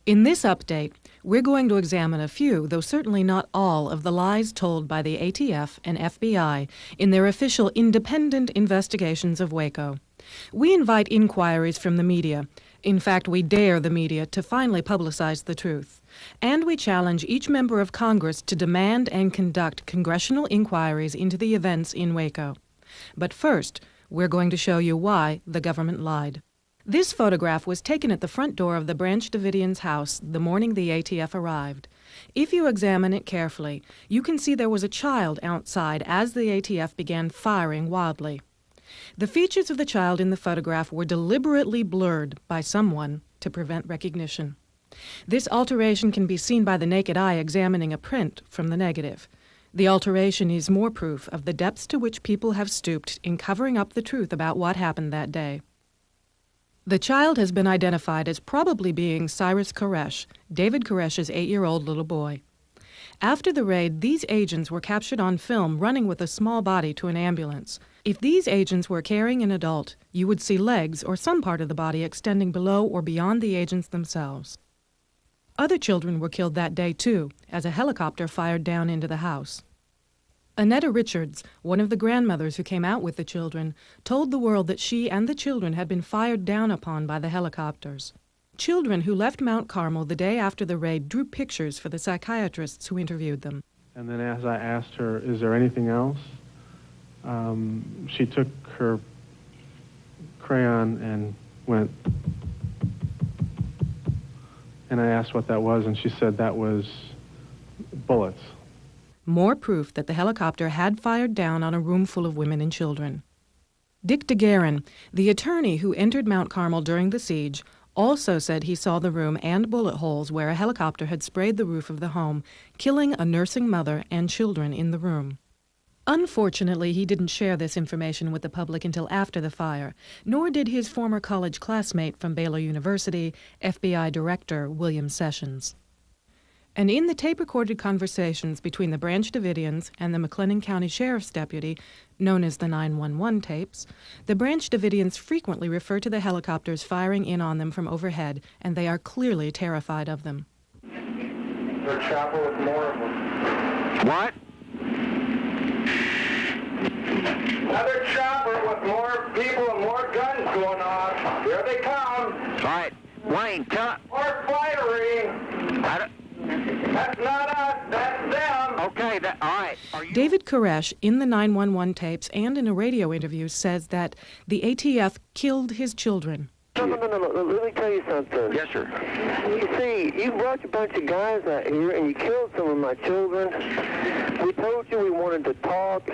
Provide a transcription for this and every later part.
In this update, we're going to examine a few, though certainly not all, of the lies told by the ATF and FBI in their official independent investigations of Waco. We invite inquiries from the media. In fact, we dare the media to finally publicize the truth. And we challenge each member of Congress to demand and conduct congressional inquiries into the events in Waco. But first, we're going to show you why the government lied. This photograph was taken at the front door of the Branch Davidians' house the morning the ATF arrived. If you examine it carefully, you can see there was a child outside as the ATF began firing wildly. The features of the child in the photograph were deliberately blurred by someone to prevent recognition. This alteration can be seen by the naked eye examining a print from the negative. The alteration is more proof of the depths to which people have stooped in covering up the truth about what happened that day. The child has been identified as probably being Cyrus Koresh, David Koresh's 8-year-old little boy. After the raid, these agents were captured on film running with a small body to an ambulance. If these agents were carrying an adult, you would see legs or some part of the body extending below or beyond the agents themselves. Other children were killed that day, too, as a helicopter fired down into the house. Annetta Richards, one of the grandmothers who came out with the children, told the world that she and the children had been fired down upon by the helicopters. Children who left Mount Carmel the day after the raid drew pictures for the psychiatrists who interviewed them. And then as I asked her, is there anything else? She took her crayon and went, and I asked what that was, and she said that was bullets. More proof that the helicopter had fired down on a room full of women and children. Dick DeGuerin, the attorney who entered Mount Carmel during the siege, also said he saw the room and bullet holes where a helicopter had sprayed the roof of the home, killing a nursing mother and children in the room. Unfortunately, he didn't share this information with the public until after the fire, nor did his former college classmate from Baylor University, FBI Director William Sessions. And in the tape-recorded conversations between the Branch Davidians and the McLennan County Sheriff's deputy, known as the 911 tapes, the Branch Davidians frequently refer to the helicopters firing in on them from overhead, and they are clearly terrified of them. Their chopper with more of them. What? Another chopper with more people and more guns going off. Here they come. All right. Wayne, More firing. That's not us, that's them. Okay, all right. David Koresh, in the 911 tapes and in a radio interview, says that the ATF killed his children. No. Let me tell you something. Yes, sir. You see, you brought a bunch of guys out here and you killed some of my children. We told you we wanted to talk.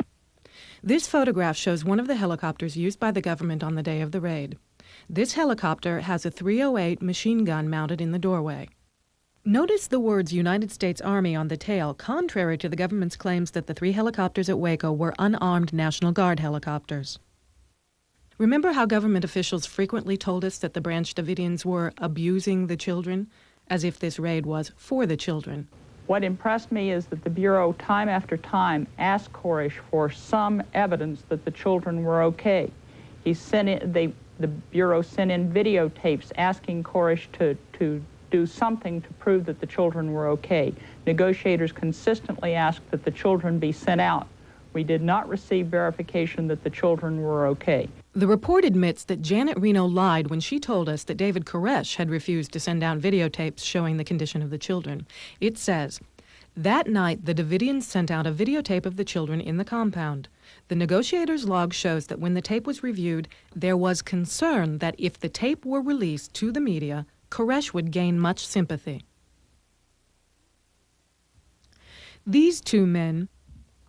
This photograph shows one of the helicopters used by the government on the day of the raid. This helicopter has a .308 machine gun mounted in the doorway. Notice the words United States Army on the tail, contrary to the government's claims that the 3 helicopters at Waco were unarmed National Guard helicopters. Remember how government officials frequently told us that the Branch Davidians were abusing the children, as if this raid was for the children? What impressed me is that the Bureau time after time asked Koresh for some evidence that the children were okay. The Bureau sent in videotapes asking Koresh to do something to prove that the children were okay. Negotiators consistently asked that the children be sent out. We did not receive verification that the children were okay. The report admits that Janet Reno lied when she told us that David Koresh had refused to send out videotapes showing the condition of the children. It says, that night the Davidians sent out a videotape of the children in the compound. The negotiators' log shows that when the tape was reviewed, there was concern that if the tape were released to the media, Koresh would gain much sympathy. These 2 men,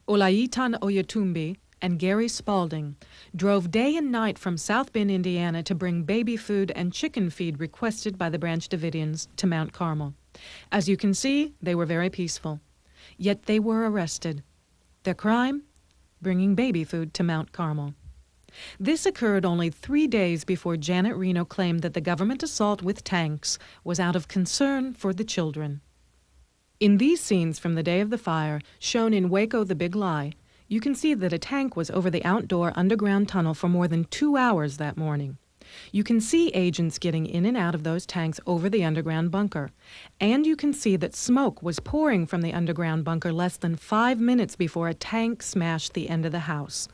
Olaitan Oyatumbi and Gary Spalding, drove day and night from South Bend, Indiana to bring baby food and chicken feed requested by the Branch Davidians to Mount Carmel. As you can see, they were very peaceful. Yet they were arrested. Their crime? Bringing baby food to Mount Carmel. This occurred only 3 days before Janet Reno claimed that the government assault with tanks was out of concern for the children. In these scenes from the day of the fire, shown in Waco the Big Lie, you can see that a tank was over the outdoor underground tunnel for more than 2 hours that morning. You can see agents getting in and out of those tanks over the underground bunker. And you can see that smoke was pouring from the underground bunker less than 5 minutes before a tank smashed the end of the house.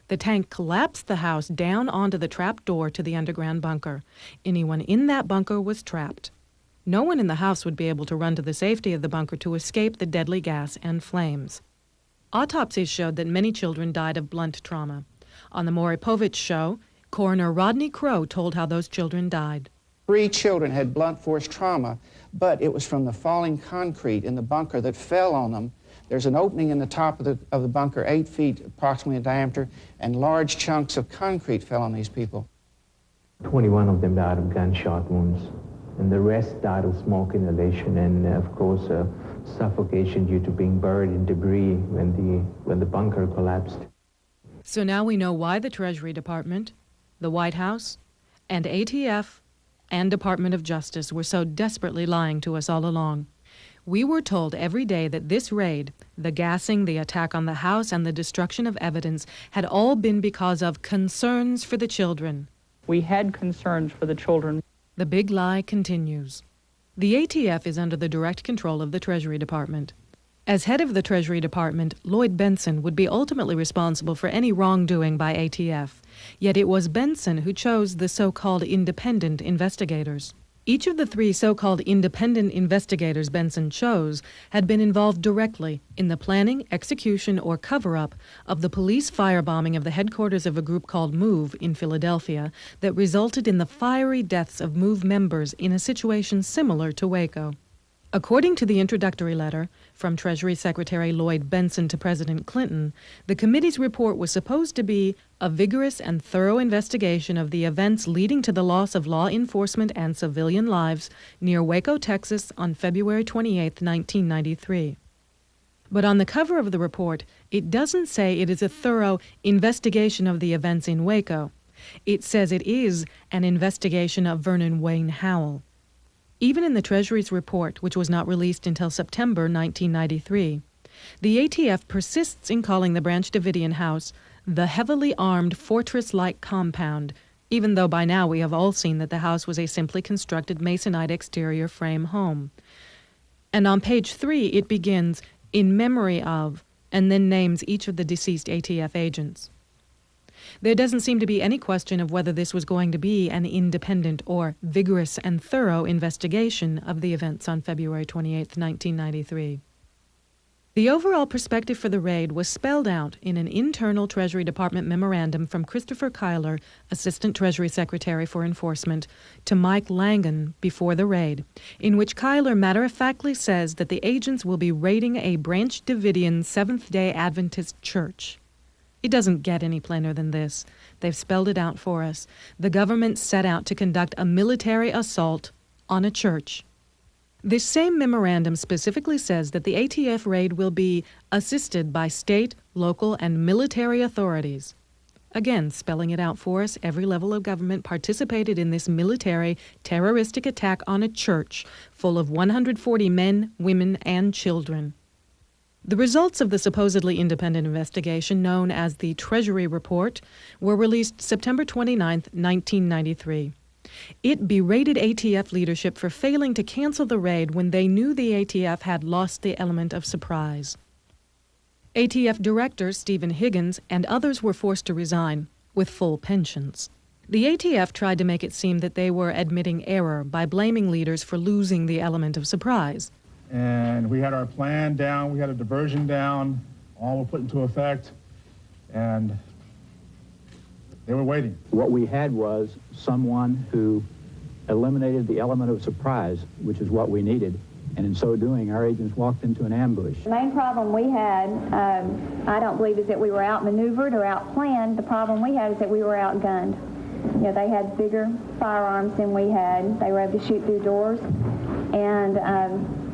The tank collapsed the house down onto the trap door to the underground bunker. Anyone in that bunker was trapped. No one in the house would be able to run to the safety of the bunker to escape the deadly gas and flames. Autopsies showed that many children died of blunt trauma. On the Maury Povich show, Coroner Rodney Crowe told how those children died. 3 children had blunt force trauma, but it was from the falling concrete in the bunker that fell on them. There's an opening in the top of the bunker, 8 feet approximately in diameter, and large chunks of concrete fell on these people. 21 of them died of gunshot wounds, and the rest died of smoke inhalation and, of course, suffocation due to being buried in debris when the bunker collapsed. So now we know why the Treasury Department, the White House, and ATF and Department of Justice were so desperately lying to us all along. We were told every day that this raid, the gassing, the attack on the house, and the destruction of evidence had all been because of concerns for the children. We had concerns for the children. The big lie continues. The ATF is under the direct control of the Treasury Department. As head of the Treasury Department, Lloyd Benson would be ultimately responsible for any wrongdoing by ATF. Yet it was Benson who chose the so-called independent investigators. Each of the 3 so-called independent investigators Benson chose had been involved directly in the planning, execution, or cover-up of the police firebombing of the headquarters of a group called MOVE in Philadelphia that resulted in the fiery deaths of MOVE members in a situation similar to Waco. According to the introductory letter from Treasury Secretary Lloyd Benson to President Clinton, the committee's report was supposed to be a vigorous and thorough investigation of the events leading to the loss of law enforcement and civilian lives near Waco, Texas on February 28, 1993. But on the cover of the report, it doesn't say it is a thorough investigation of the events in Waco. It says it is an investigation of Vernon Wayne Howell. Even in the Treasury's report, which was not released until September 1993, the ATF persists in calling the Branch Davidian house the heavily armed fortress-like compound, even though by now we have all seen that the house was a simply constructed masonite exterior frame home. And on page 3 it begins, "in memory of," and then names each of the deceased ATF agents. There doesn't seem to be any question of whether this was going to be an independent or vigorous and thorough investigation of the events on February 28, 1993. The overall perspective for the raid was spelled out in an internal Treasury Department memorandum from Christopher Kyler, Assistant Treasury Secretary for Enforcement, to Mike Langan before the raid, in which Kyler matter-of-factly says that the agents will be raiding a Branch Davidian Seventh-day Adventist church. It doesn't get any plainer than this. They've spelled it out for us. The government set out to conduct a military assault on a church. This same memorandum specifically says that the ATF raid will be assisted by state, local, and military authorities. Again, spelling it out for us, every level of government participated in this military terroristic attack on a church full of 140 men, women, and children. The results of the supposedly independent investigation, known as the Treasury Report, were released September 29, 1993. It berated ATF leadership for failing to cancel the raid when they knew the ATF had lost the element of surprise. ATF Director Stephen Higgins and others were forced to resign, with full pensions. The ATF tried to make it seem that they were admitting error by blaming leaders for losing the element of surprise. And we had our plan down, we had a diversion down, all were put into effect, and they were waiting. What we had was someone who eliminated the element of surprise, which is what we needed, and in so doing, our agents walked into an ambush. The main problem we had, I don't believe, is that we were outmaneuvered or outplanned. The problem we had is that we were outgunned. You know, they had bigger firearms than we had. They were able to shoot through doors, and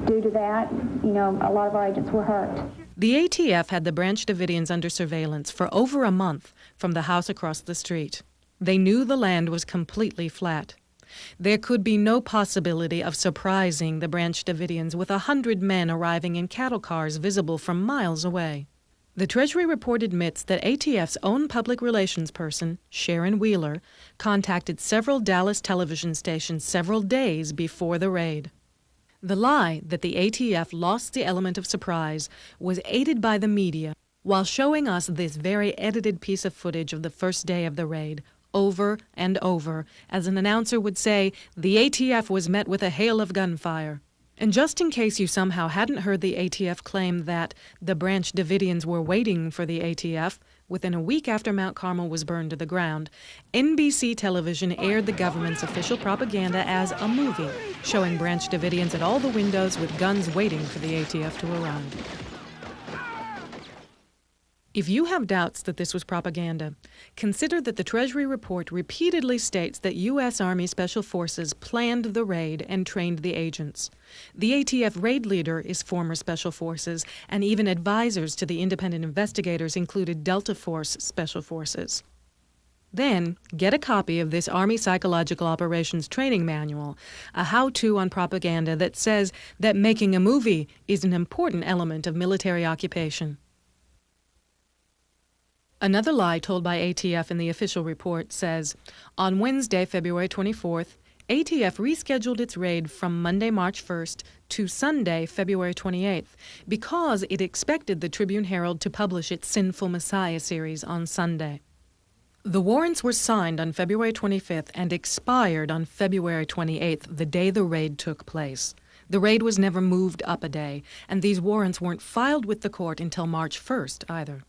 due to that, you know, a lot of our agents were hurt. The ATF had the Branch Davidians under surveillance for over a month from the house across the street. They knew the land was completely flat. There could be no possibility of surprising the Branch Davidians with 100 men arriving in cattle cars visible from miles away. The Treasury report admits that ATF's own public relations person, Sharon Wheeler, contacted several Dallas television stations several days before the raid. The lie that the ATF lost the element of surprise was aided by the media while showing us this very edited piece of footage of the first day of the raid, over and over, as an announcer would say, the ATF was met with a hail of gunfire. And just in case you somehow hadn't heard the ATF claim that the Branch Davidians were waiting for the ATF, within a week after Mount Carmel was burned to the ground, NBC television aired the government's official propaganda as a movie, showing Branch Davidians at all the windows with guns waiting for the ATF to arrive. If you have doubts that this was propaganda, consider that the Treasury report repeatedly states that U.S. Army Special Forces planned the raid and trained the agents. The ATF raid leader is former Special Forces, and even advisors to the independent investigators included Delta Force Special Forces. Then, get a copy of this Army Psychological Operations Training Manual, a how-to on propaganda that says that making a movie is an important element of military occupation. Another lie told by ATF in the official report says, on Wednesday, February 24th, ATF rescheduled its raid from Monday, March 1st to Sunday, February 28th, because it expected the Tribune-Herald to publish its Sinful Messiah series on Sunday. The warrants were signed on February 25th and expired on February 28th, the day the raid took place. The raid was never moved up a day, and these warrants weren't filed with the court until March 1st either.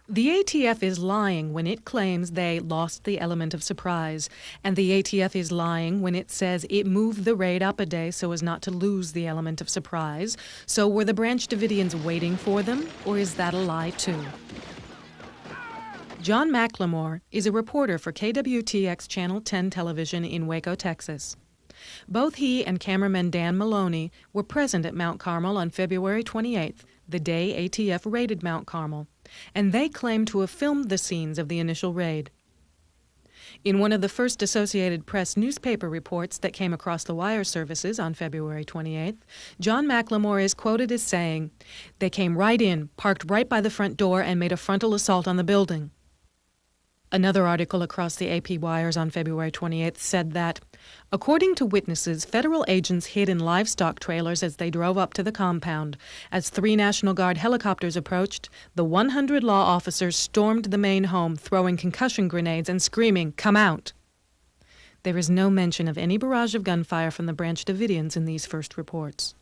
The ATF is lying when it claims they lost the element of surprise, and the ATF is lying when it says it moved the raid up a day so as not to lose the element of surprise. So were the Branch Davidians waiting for them, or is that a lie too? John McLemore is a reporter for KWTX Channel 10 television in Waco, Texas. Both he and cameraman Dan Maloney were present at Mount Carmel on February 28th, the day ATF raided Mount Carmel, and they claim to have filmed the scenes of the initial raid. In one of the first Associated Press newspaper reports that came across the wire services on February 28th, John McLemore is quoted as saying, "They came right in, parked right by the front door, and made a frontal assault on the building." Another article across the AP wires on February 28th said that, according to witnesses, federal agents hid in livestock trailers as they drove up to the compound. As 3 National Guard helicopters approached, the 100 law officers stormed the main home, throwing concussion grenades and screaming, "Come out!" There is no mention of any barrage of gunfire from the Branch Davidians in these first reports.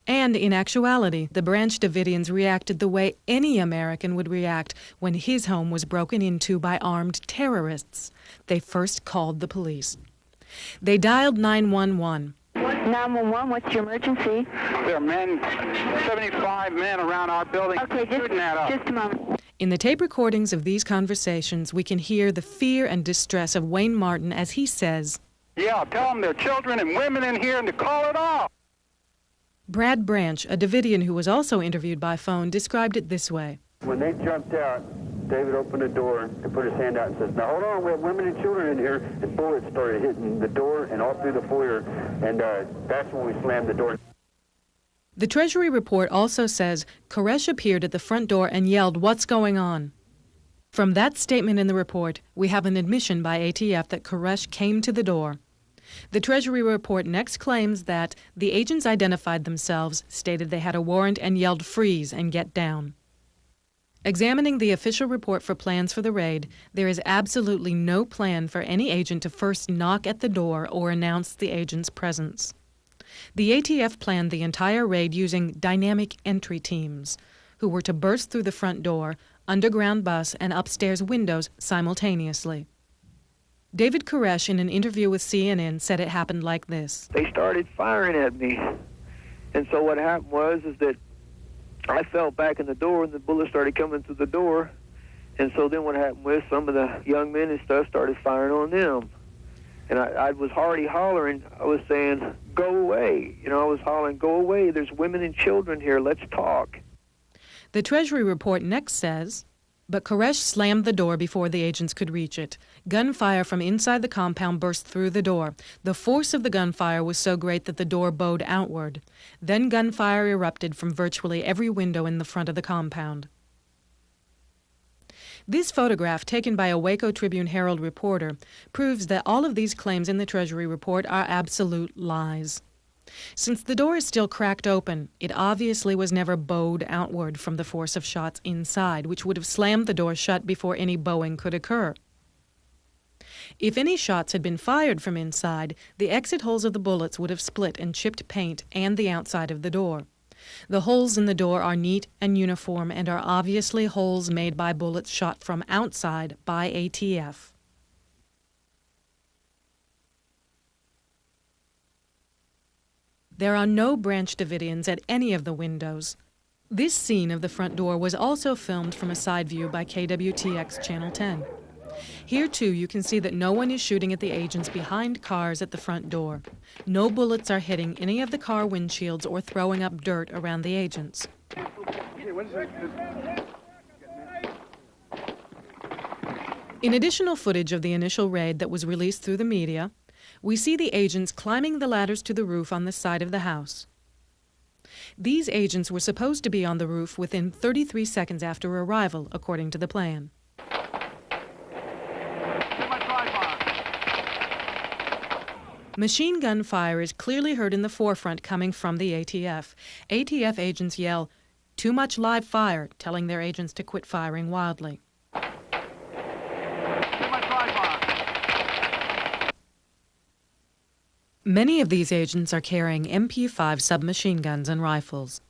And in actuality, the Branch Davidians reacted the way any American would react when his home was broken into by armed terrorists. They first called the police. They dialed 911. 911, what's your emergency? There are 75 men around our building. Okay, just a moment. In the tape recordings of these conversations, we can hear the fear and distress of Wayne Martin as he says, "Yeah, tell them there are children and women in here and to call it off." Brad Branch, a Davidian who was also interviewed by phone, described it this way. When they jumped out, David opened the door and put his hand out and says, "Now hold on, we have women and children in here." And bullets started hitting the door and all through the foyer, and that's when we slammed the door. The Treasury report also says Koresh appeared at the front door and yelled, "What's going on?" From that statement in the report, we have an admission by ATF that Koresh came to the door. The Treasury report next claims that the agents identified themselves, stated they had a warrant, and yelled, "Freeze" and "Get down." Examining the official report for plans for the raid, there is absolutely no plan for any agent to first knock at the door or announce the agent's presence. The ATF planned the entire raid using dynamic entry teams, who were to burst through the front door, underground bus, and upstairs windows simultaneously. David Koresh, in an interview with CNN, said it happened like this. They started firing at me. And so what happened was that I fell back in the door and the bullets started coming through the door. And so then what happened was some of the young men and stuff started firing on them. And I was already hollering. I was saying, "Go away." You know, I was hollering, "Go away. There's women and children here. Let's talk." The Treasury report next says, But Koresh slammed the door before the agents could reach it. Gunfire from inside the compound burst through the door. The force of the gunfire was so great that the door bowed outward. Then gunfire erupted from virtually every window in the front of the compound. This photograph, taken by a Waco Tribune-Herald reporter, proves that all of these claims in the Treasury report are absolute lies. Since the door is still cracked open, it obviously was never bowed outward from the force of shots inside, which would have slammed the door shut before any bowing could occur. If any shots had been fired from inside, the exit holes of the bullets would have split and chipped paint and the outside of the door. The holes in the door are neat and uniform and are obviously holes made by bullets shot from outside by ATF. There are no branch Davidians at any of the windows. This scene of the front door was also filmed from a side view by KWTX Channel 10. Here, too, you can see that no one is shooting at the agents behind cars at the front door. No bullets are hitting any of the car windshields or throwing up dirt around the agents. In additional footage of the initial raid that was released through the media, we see the agents climbing the ladders to the roof on the side of the house. These agents were supposed to be on the roof within 33 seconds after arrival, according to the plan. Machine gun fire is clearly heard in the forefront coming from the ATF. ATF agents yell, "Too much live fire," telling their agents to quit firing wildly. Many of these agents are carrying MP5 submachine guns and rifles.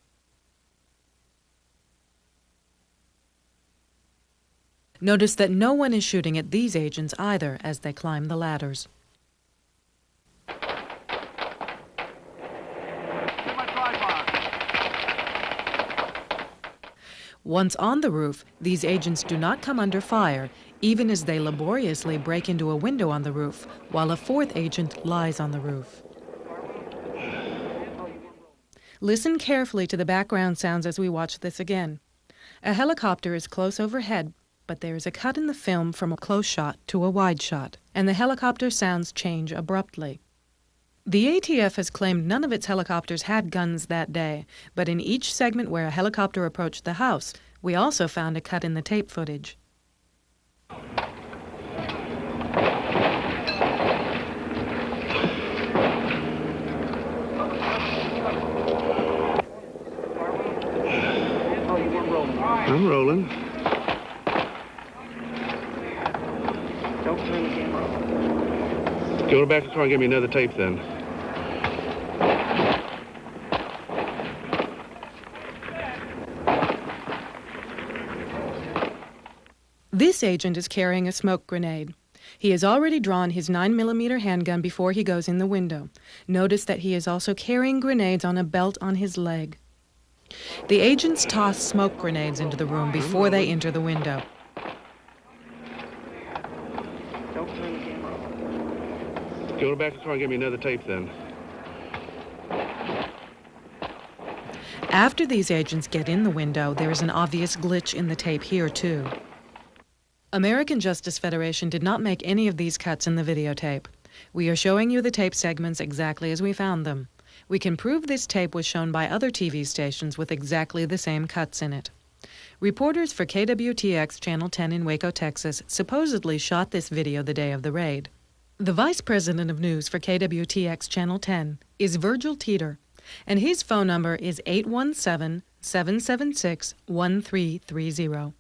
Notice that no one is shooting at these agents either as they climb the ladders. Once on the roof, these agents do not come under fire, even as they laboriously break into a window on the roof, while a fourth agent lies on the roof. Listen carefully to the background sounds as we watch this again. A helicopter is close overhead, but there is a cut in the film from a close shot to a wide shot, and the helicopter sounds change abruptly. The ATF has claimed none of its helicopters had guns that day, but in each segment where a helicopter approached the house, we also found a cut in the tape footage. I'm rolling. Don't turn the camera off. Go back to the car and give me another tape then. This agent is carrying a smoke grenade. He has already drawn his 9mm handgun before he goes in the window. Notice that he is also carrying grenades on a belt on his leg. The agents toss smoke grenades into the room before they enter the window. Don't turn the camera off. Go back to the car and give me another tape then. After these agents get in the window, there is an obvious glitch in the tape here, too. American Justice Federation did not make any of these cuts in the videotape. We are showing you the tape segments exactly as we found them. We can prove this tape was shown by other TV stations with exactly the same cuts in it. Reporters for KWTX Channel 10 in Waco, Texas, supposedly shot this video the day of the raid. The Vice President of News for KWTX Channel 10 is Virgil Teeter, and his phone number is 817-776-1330.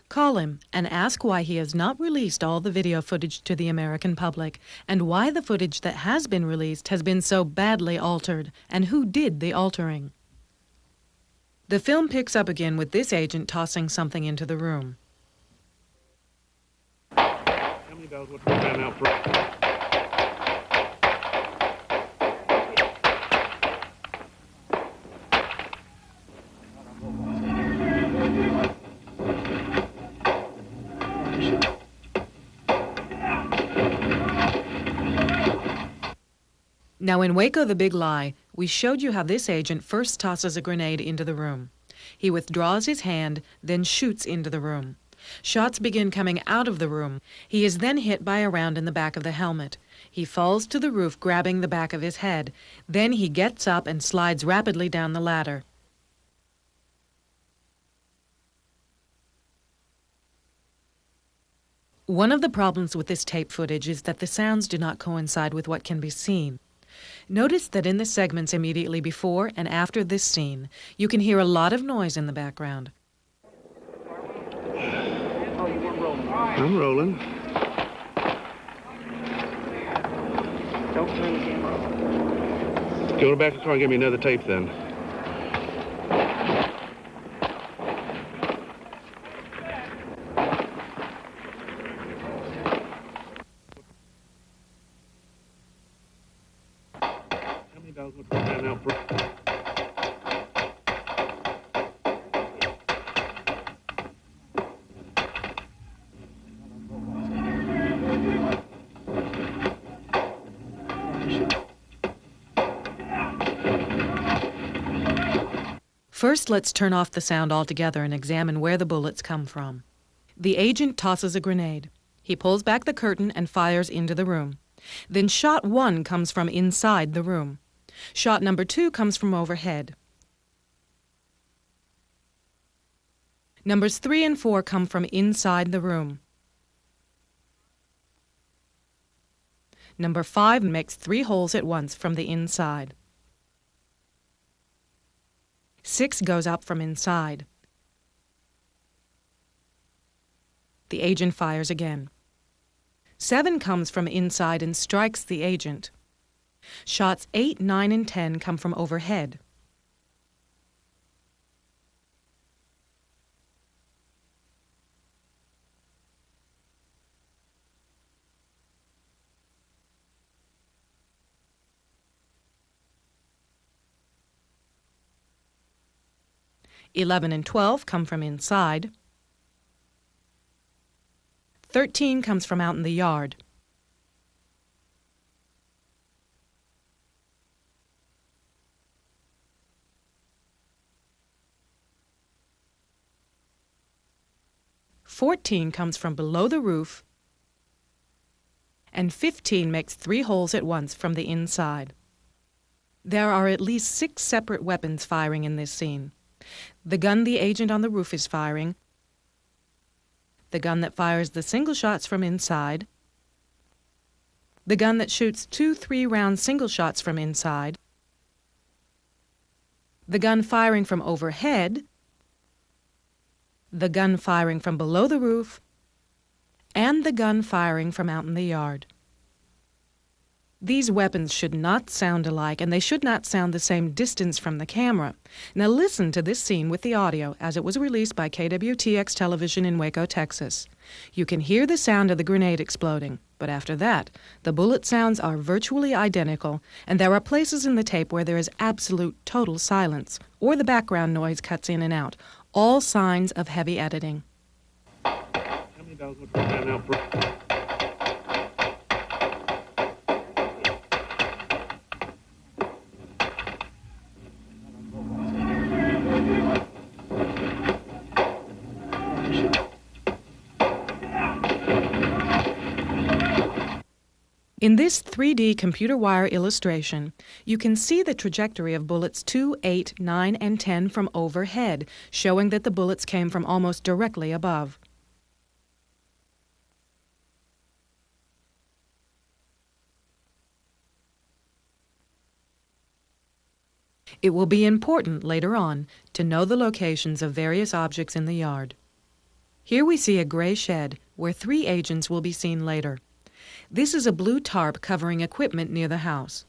Call him and ask why he has not released all the video footage to the American public, and why the footage that has been released has been so badly altered, and who did the altering. The film picks up again with this agent tossing something into the room. How many bells would we ran out for? Now in Waco the Big Lie, we showed you how this agent first tosses a grenade into the room. He withdraws his hand, then shoots into the room. Shots begin coming out of the room. He is then hit by a round in the back of the helmet. He falls to the roof, grabbing the back of his head. Then he gets up and slides rapidly down the ladder. One of the problems with this tape footage is that the sounds do not coincide with what can be seen. Notice that in the segments immediately before and after this scene, you can hear a lot of noise in the background. I'm rolling. Don't turn the camera off. Go back to the car and give me another tape then. How many dollars would that now for? First, let's turn off the sound altogether and examine where the bullets come from. The agent tosses a grenade. He pulls back the curtain and fires into the room. Then shot 1 comes from inside the room. Shot number 2 comes from overhead. Numbers 3 and 4 come from inside the room. Number 5 makes 3 holes at once from the inside. 6 goes up from inside. The agent fires again. 7 comes from inside and strikes the agent. Shots 8, 9, and 10 come from overhead. Eleven and 12 come from inside. 13 comes from out in the yard. "14 comes from below the roof, and 15 makes 3 holes at once from the inside. There are at least 6 separate weapons firing in this scene. The gun the agent on the roof is firing, the gun that fires the single shots from inside, the gun that shoots 2 3-round single shots from inside, the gun firing from overhead, the gun firing from below the roof, and the gun firing from out in the yard. These weapons should not sound alike, and they should not sound the same distance from the camera. Now listen to this scene with the audio as it was released by KWTX Television in Waco, Texas. You can hear the sound of the grenade exploding, but after that, the bullet sounds are virtually identical, and there are places in the tape where there is absolute total silence, or the background noise cuts in and out, all signs of heavy editing. How many dollars would that now for? In this 3D computer wire illustration, you can see the trajectory of bullets 2, 8, 9, and 10 from overhead, showing that the bullets came from almost directly above. It will be important later on to know the locations of various objects in the yard. Here we see a gray shed where 3 agents will be seen later. This is a blue tarp covering equipment near the house.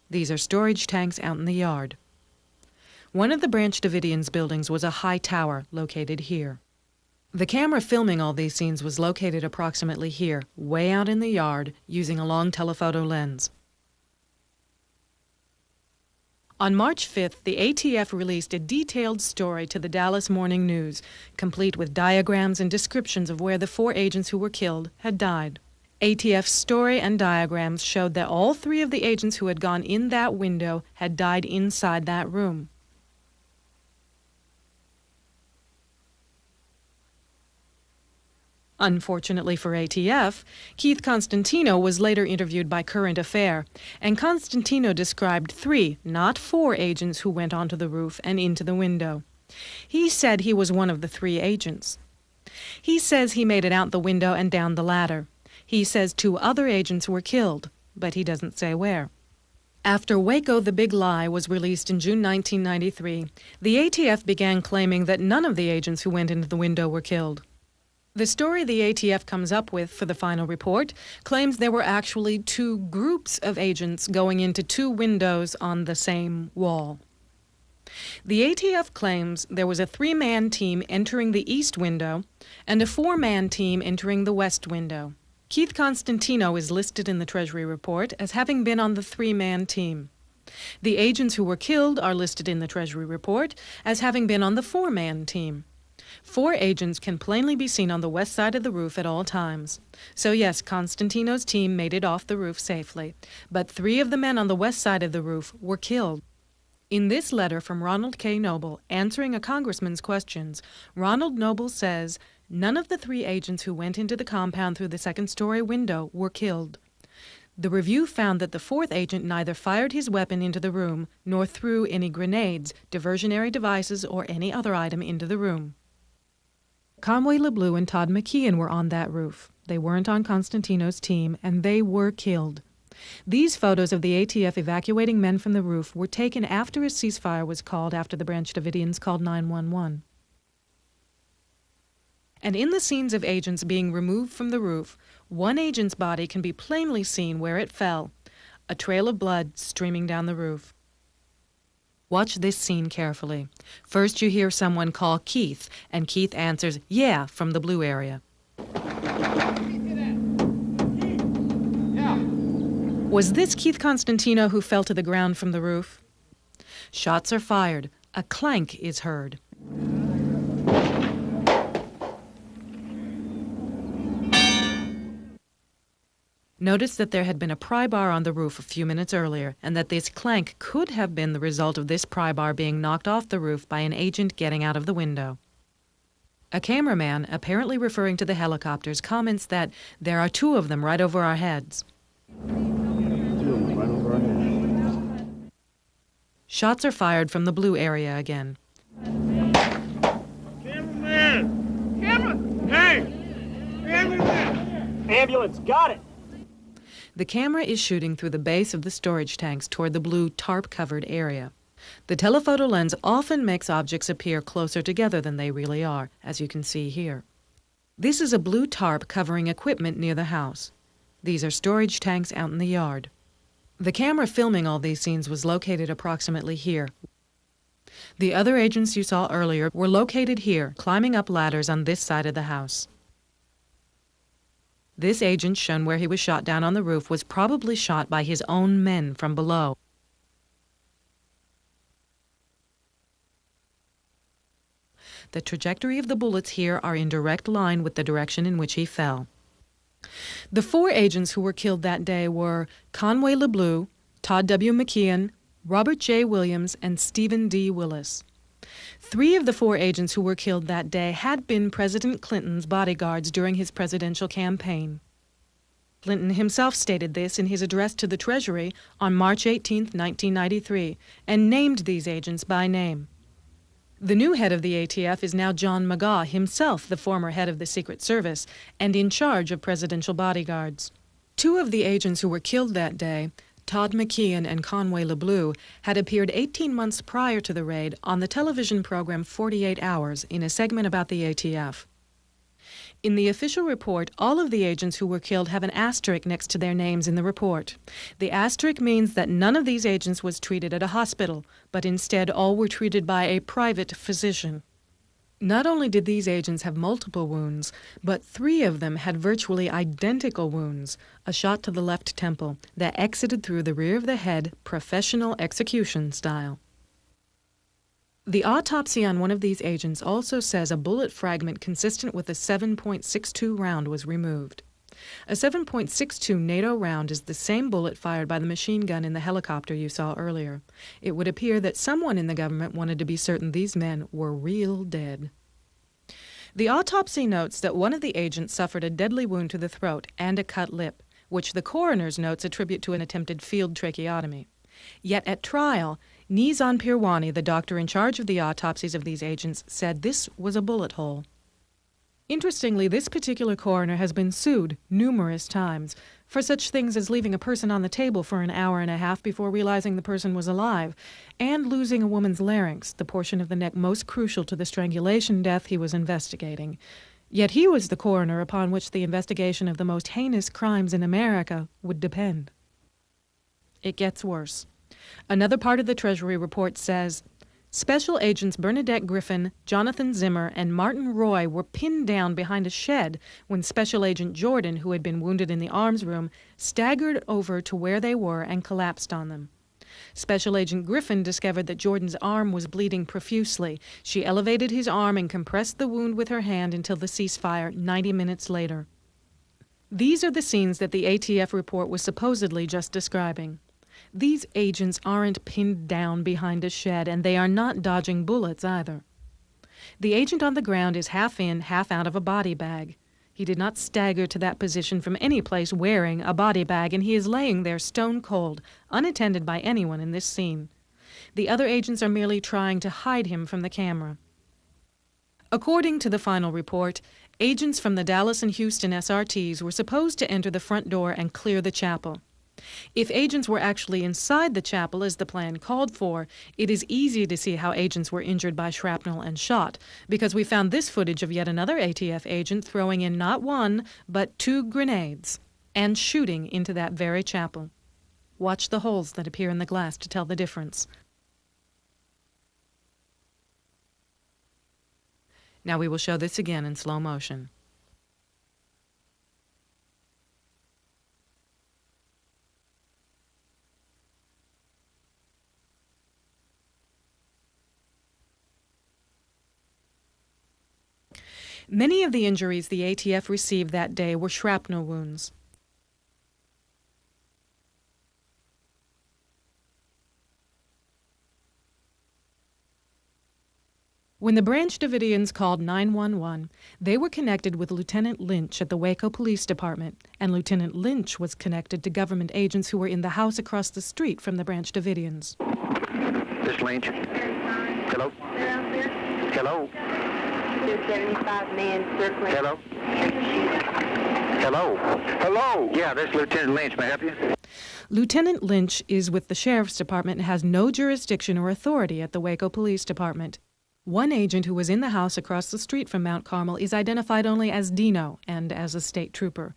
These are storage tanks out in the yard. One of the Branch Davidians' buildings was a high tower located here. The camera filming all these scenes was located approximately here, way out in the yard, using a long telephoto lens. On March 5th, the ATF released a detailed story to the Dallas Morning News, complete with diagrams and descriptions of where the 4 agents who were killed had died. ATF's story and diagrams showed that all 3 of the agents who had gone in that window had died inside that room. Unfortunately for ATF, Keith Constantino was later interviewed by Current Affair, and Constantino described 3, not 4 agents who went onto the roof and into the window. He said he was one of the 3 agents. He says he made it out the window and down the ladder. He says 2 other agents were killed, but he doesn't say where. After Waco, the Big Lie was released in June 1993, the ATF began claiming that none of the agents who went into the window were killed. The story the ATF comes up with for the final report claims there were actually 2 groups of agents going into 2 windows on the same wall. The ATF claims there was a 3-man team entering the east window and a 4-man team entering the west window. Keith Constantino is listed in the Treasury report as having been on the 3-man team. The agents who were killed are listed in the Treasury report as having been on the 4-man team. 4 agents can plainly be seen on the west side of the roof at all times. So yes, Constantino's team made it off the roof safely, but 3 of the men on the west side of the roof were killed. In this letter from Ronald K. Noble, answering a congressman's questions, Ronald Noble says, none of the 3 agents who went into the compound through the second-story window were killed. The review found that the 4th agent neither fired his weapon into the room nor threw any grenades, diversionary devices, or any other item into the room. Conway LeBleu and Todd McKeon were on that roof. They weren't on Constantino's team, and they were killed. These photos of the ATF evacuating men from the roof were taken after a ceasefire was called after the Branch Davidians called 911. And in the scenes of agents being removed from the roof, one agent's body can be plainly seen where it fell, a trail of blood streaming down the roof. Watch this scene carefully. First you hear someone call Keith, and Keith answers, "Yeah," from the blue area. Was this Keith Constantino who fell to the ground from the roof? Shots are fired. A clank is heard. Notice that there had been a pry bar on the roof a few minutes earlier, and that this clank could have been the result of this pry bar being knocked off the roof by an agent getting out of the window. A cameraman, apparently referring to the helicopters, comments that there are 2 of them right over our heads. Shots are fired from the blue area again. Cameraman! Hey! Ambulance! Ambulance, got it! The camera is shooting through the base of the storage tanks toward the blue tarp-covered area. The telephoto lens often makes objects appear closer together than they really are, as you can see here. This is a blue tarp covering equipment near the house. These are storage tanks out in the yard. The camera filming all these scenes was located approximately here. The other agents you saw earlier were located here, climbing up ladders on this side of the house. This agent, shown where he was shot down on the roof, was probably shot by his own men from below. The trajectory of the bullets here are in direct line with the direction in which he fell. The 4 agents who were killed that day were Conway LeBleu, Todd W. McKeon, Robert J. Williams, and Stephen D. Willis. 3 of the 4 agents who were killed that day had been President Clinton's bodyguards during his presidential campaign. Clinton himself stated this in his address to the Treasury on March 18, 1993, and named these agents by name. The new head of the ATF is now John McGaugh, himself the former head of the Secret Service, and in charge of presidential bodyguards. 2 of the agents who were killed that day, Todd McKeon and Conway LeBleu, had appeared 18 months prior to the raid on the television program 48 Hours in a segment about the ATF. In the official report, all of the agents who were killed have an asterisk next to their names in the report. The asterisk means that none of these agents was treated at a hospital, but instead all were treated by a private physician. Not only did these agents have multiple wounds, but 3 of them had virtually identical wounds, a shot to the left temple that exited through the rear of the head, professional execution style. The autopsy on one of these agents also says a bullet fragment consistent with a 7.62 round was removed. A 7.62 NATO round is the same bullet fired by the machine gun in the helicopter you saw earlier. It would appear that someone in the government wanted to be certain these men were real dead. The autopsy notes that one of the agents suffered a deadly wound to the throat and a cut lip, which the coroner's notes attribute to an attempted field tracheotomy. Yet at trial, Nizam Pirwani, the doctor in charge of the autopsies of these agents, said this was a bullet hole. Interestingly, this particular coroner has been sued numerous times for such things as leaving a person on the table for an hour and a half before realizing the person was alive, and losing a woman's larynx, the portion of the neck most crucial to the strangulation death he was investigating. Yet he was the coroner upon which the investigation of the most heinous crimes in America would depend. It gets worse. Another part of the Treasury report says, Special Agents Bernadette Griffin, Jonathan Zimmer, and Martin Roy were pinned down behind a shed when Special Agent Jordan, who had been wounded in the arms room, staggered over to where they were and collapsed on them. Special Agent Griffin discovered that Jordan's arm was bleeding profusely. She elevated his arm and compressed the wound with her hand until the ceasefire 90 minutes later. These are the scenes that the ATF report was supposedly just describing. These agents aren't pinned down behind a shed, and they are not dodging bullets either. The agent on the ground is half in, half out of a body bag. He did not stagger to that position from any place wearing a body bag, and he is laying there stone cold, unattended by anyone in this scene. The other agents are merely trying to hide him from the camera. According to the final report, agents from the Dallas and Houston SRTs were supposed to enter the front door and clear the chapel. If agents were actually inside the chapel as the plan called for, it is easy to see how agents were injured by shrapnel and shot, because we found this footage of yet another ATF agent throwing in not one, but 2 grenades and shooting into that very chapel. Watch the holes that appear in the glass to tell the difference. Now we will show this again in slow motion. Many of the injuries the ATF received that day were shrapnel wounds. When the Branch Davidians called 911, they were connected with Lieutenant Lynch at the Waco Police Department, and Lieutenant Lynch was connected to government agents who were in the house across the street from the Branch Davidians. This Lynch. Hello? Hello? 75 men circling. Hello? Hello? Hello? Yeah, this is Lieutenant Lynch. May I help you? Lieutenant Lynch is with the Sheriff's Department and has no jurisdiction or authority at the Waco Police Department. One agent who was in the house across the street from Mount Carmel is identified only as Dino and as a state trooper.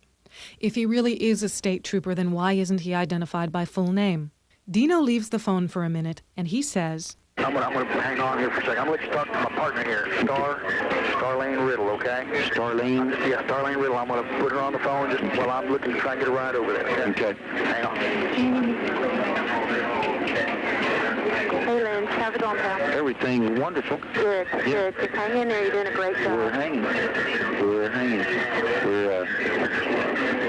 If he really is a state trooper, then why isn't he identified by full name? Dino leaves the phone for a minute, and he says, I'm gonna hang on here for a second. I'm gonna let you talk to my partner here, Starlene Riddle, okay? Starlene? Yeah, Starlene Riddle. I'm gonna put her on the phone just while I'm looking to try and get a ride over there. Okay. Hang on. Hey, Lynn. How's it going, pal? Everything's wonderful. Good, good. Just hang in there. You're doing a great job. We're hanging.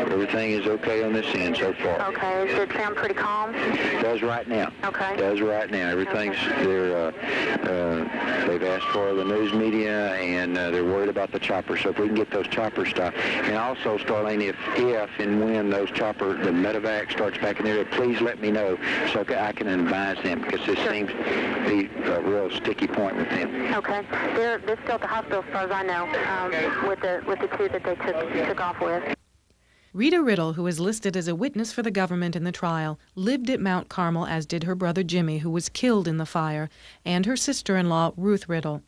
Everything is okay on this end so far. Okay. Does it sound pretty calm? It does right now. Okay. It does right now. Everything's, they've asked for the news media, and they're worried about the choppers. So if we can get those choppers stopped. And also, Starlene, if and when those choppers, the medevac starts back in there, please let me know so I can advise them, because this seems to be a real sticky point with them. Okay. They're still at the hospital, as far as I know, with the 2 that they took off with. Rita Riddle, who is listed as a witness for the government in the trial, lived at Mount Carmel, as did her brother Jimmy, who was killed in the fire, and her sister-in-law, Ruth Riddle.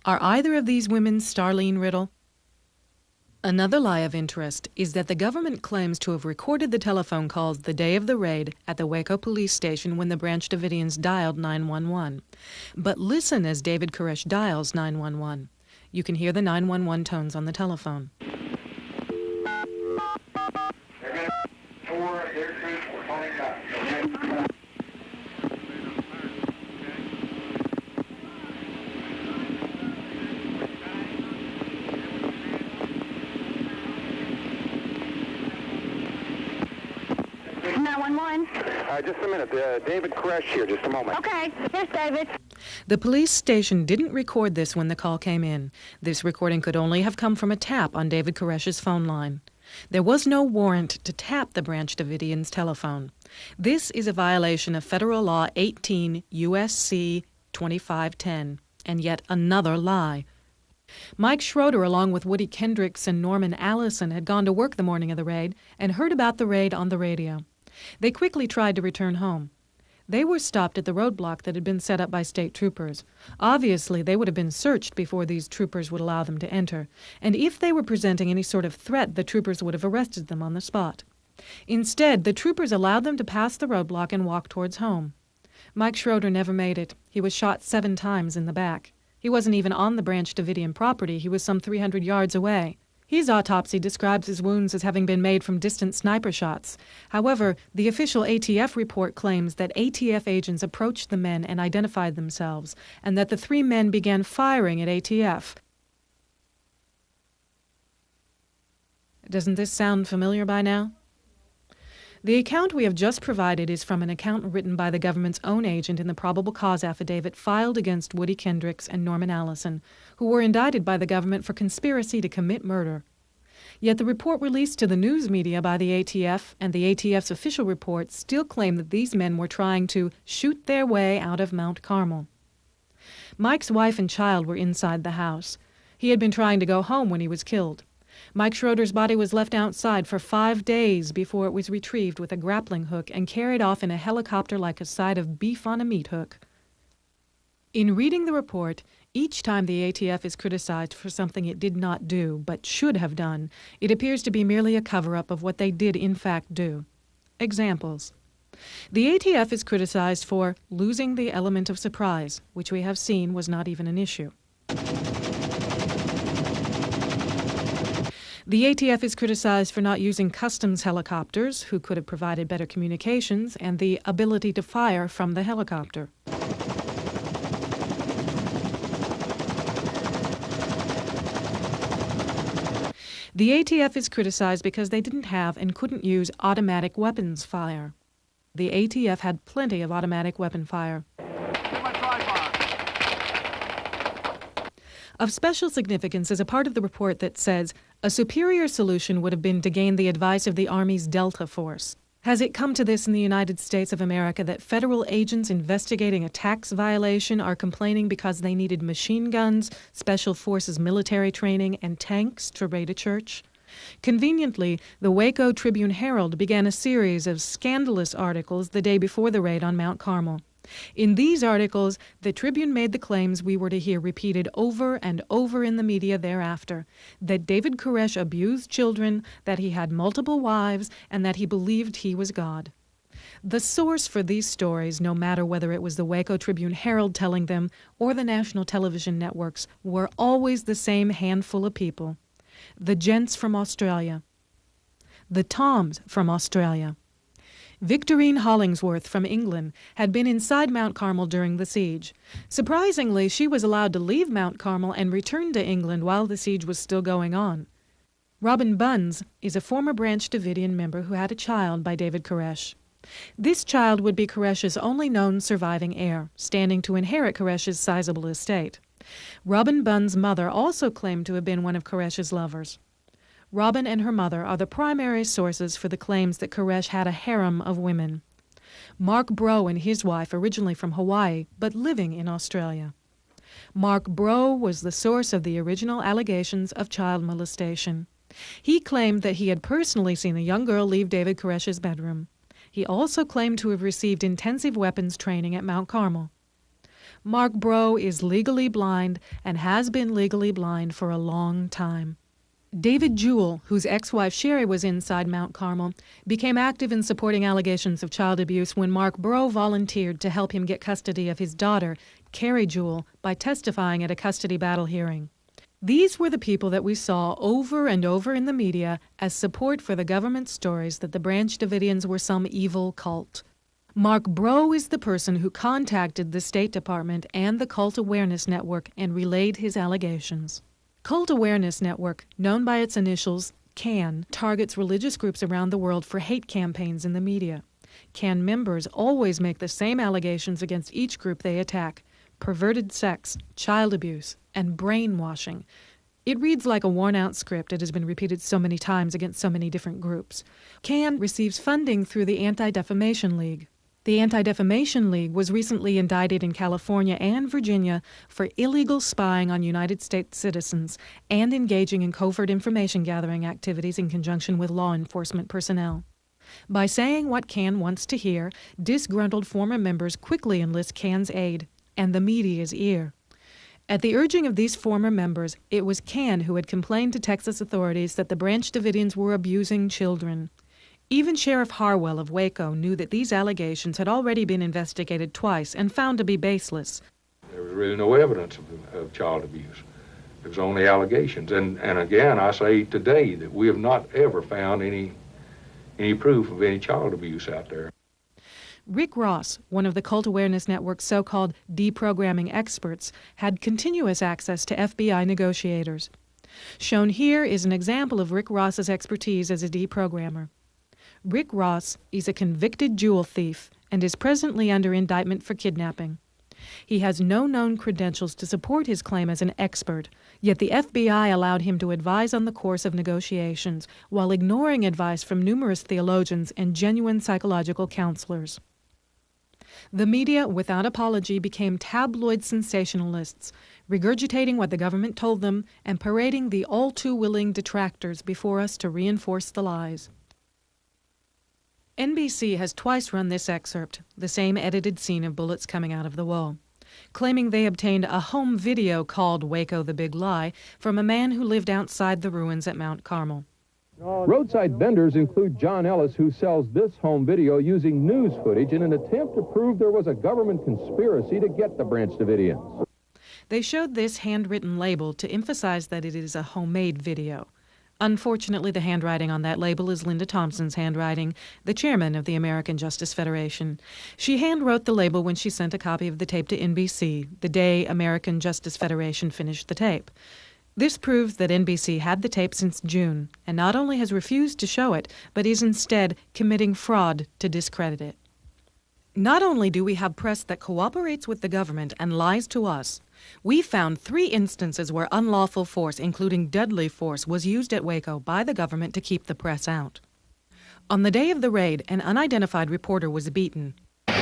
Are either of these women Starlene Riddle? Another lie of interest is that the government claims to have recorded the telephone calls the day of the raid at the Waco police station when the Branch Davidians dialed 911. But listen as David Koresh dials 911. You can hear the 911 tones on the telephone. Just a minute. David Koresh here. Just a moment. Okay. Here's David. The police station didn't record this when the call came in. This recording could only have come from a tap on David Koresh's phone line. There was no warrant to tap the Branch Davidians' telephone. This is a violation of Federal Law 18 U.S.C. 2510, and yet another lie. Mike Schroeder, along with Woody Kendricks and Norman Allison, had gone to work the morning of the raid and heard about the raid on the radio. They quickly tried to return home. They were stopped at the roadblock that had been set up by state troopers. Obviously, they would have been searched before these troopers would allow them to enter, and if they were presenting any sort of threat, the troopers would have arrested them on the spot. Instead, the troopers allowed them to pass the roadblock and walk towards home. Mike Schroeder never made it. He was shot 7 times in the back. He wasn't even on the Branch Davidian property. He was some 300 yards away. His autopsy describes his wounds as having been made from distant sniper shots. However, the official ATF report claims that ATF agents approached the men and identified themselves, and that the 3 men began firing at ATF. Doesn't this sound familiar by now? The account we have just provided is from an account written by the government's own agent in the probable cause affidavit filed against Woody Kendricks and Norman Allison, who were indicted by the government for conspiracy to commit murder. Yet the report released to the news media by the ATF and the ATF's official report still claim that these men were trying to shoot their way out of Mount Carmel. Mike's wife and child were inside the house. He had been trying to go home when he was killed. Mike Schroeder's body was left outside for 5 days before it was retrieved with a grappling hook and carried off in a helicopter like a side of beef on a meat hook. In reading the report, each time the ATF is criticized for something it did not do but should have done, it appears to be merely a cover-up of what they did in fact do. Examples. The ATF is criticized for losing the element of surprise, which we have seen was not even an issue. The ATF is criticized for not using customs helicopters, who could have provided better communications and the ability to fire from the helicopter. The ATF is criticized because they didn't have and couldn't use automatic weapons fire. The ATF had plenty of automatic weapon fire. Of special significance is a part of the report that says a superior solution would have been to gain the advice of the Army's Delta Force. Has it come to this in the United States of America that federal agents investigating a tax violation are complaining because they needed machine guns, special forces military training, and tanks to raid a church? Conveniently, the Waco Tribune-Herald began a series of scandalous articles the day before the raid on Mount Carmel. In these articles, the Tribune made the claims we were to hear repeated over and over in the media thereafter, that David Koresh abused children, that he had multiple wives, and that he believed he was God. The source for these stories, no matter whether it was the Waco Tribune-Herald telling them or the national television networks, were always the same handful of people. The gents from Australia. The Toms from Australia. Victorine Hollingsworth from England had been inside Mount Carmel during the siege. Surprisingly, she was allowed to leave Mount Carmel and return to England while the siege was still going on. Robin Bunns is a former Branch Davidian member who had a child by David Koresh. This child would be Koresh's only known surviving heir, standing to inherit Koresh's sizable estate. Robin Bunns' mother also claimed to have been one of Koresh's lovers. Robin and her mother are the primary sources for the claims that Koresh had a harem of women. Mark Brough and his wife, originally from Hawaii, but living in Australia. Mark Brough was the source of the original allegations of child molestation. He claimed that he had personally seen a young girl leave David Koresh's bedroom. He also claimed to have received intensive weapons training at Mount Carmel. Mark Brough is legally blind and has been legally blind for a long time. David Jewell, whose ex-wife Sherry was inside Mount Carmel, became active in supporting allegations of child abuse when Mark Brough volunteered to help him get custody of his daughter, Carrie Jewell, by testifying at a custody battle hearing. These were the people that we saw over and over in the media as support for the government stories that the Branch Davidians were some evil cult. Mark Brough is the person who contacted the State Department and the Cult Awareness Network and relayed his allegations. Cult Awareness Network, known by its initials CAN, targets religious groups around the world for hate campaigns in the media. CAN members always make the same allegations against each group they attack, perverted sex, child abuse, and brainwashing. It reads like a worn-out script. It has been repeated so many times against so many different groups. CAN receives funding through the Anti-Defamation League. The Anti-Defamation League was recently indicted in California and Virginia for illegal spying on United States citizens and engaging in covert information gathering activities in conjunction with law enforcement personnel. By saying what CAN wants to hear, disgruntled former members quickly enlist CAN's aid and the media's ear. At the urging of these former members, it was CAN who had complained to Texas authorities that the Branch Davidians were abusing children. Even Sheriff Harwell of Waco knew that these allegations had already been investigated twice and found to be baseless. There was really no evidence of child abuse. It was only allegations. And again, I say today that we have not ever found any proof of any child abuse out there. Rick Ross, one of the Cult Awareness Network's so-called deprogramming experts, had continuous access to FBI negotiators. Shown here is an example of Rick Ross's expertise as a deprogrammer. Rick Ross is a convicted jewel thief and is presently under indictment for kidnapping. He has no known credentials to support his claim as an expert, yet the FBI allowed him to advise on the course of negotiations while ignoring advice from numerous theologians and genuine psychological counselors. The media, without apology, became tabloid sensationalists, regurgitating what the government told them and parading the all-too-willing detractors before us to reinforce the lies. NBC has twice run this excerpt, the same edited scene of bullets coming out of the wall, claiming they obtained a home video called Waco the Big Lie from a man who lived outside the ruins at Mount Carmel. Roadside vendors include John Ellis, who sells this home video using news footage in an attempt to prove there was a government conspiracy to get the Branch Davidians. They showed this handwritten label to emphasize that it is a homemade video. Unfortunately, the handwriting on that label is Linda Thompson's handwriting, the chairman of the American Justice Federation. She handwrote the label when she sent a copy of the tape to NBC, the day American Justice Federation finished the tape. This proves that NBC had the tape since June, and not only has refused to show it, but is instead committing fraud to discredit it. Not only do we have press that cooperates with the government and lies to us, we found 3 instances where unlawful force, including deadly force, was used at Waco by the government to keep the press out. On the day of the raid, an unidentified reporter was beaten. Get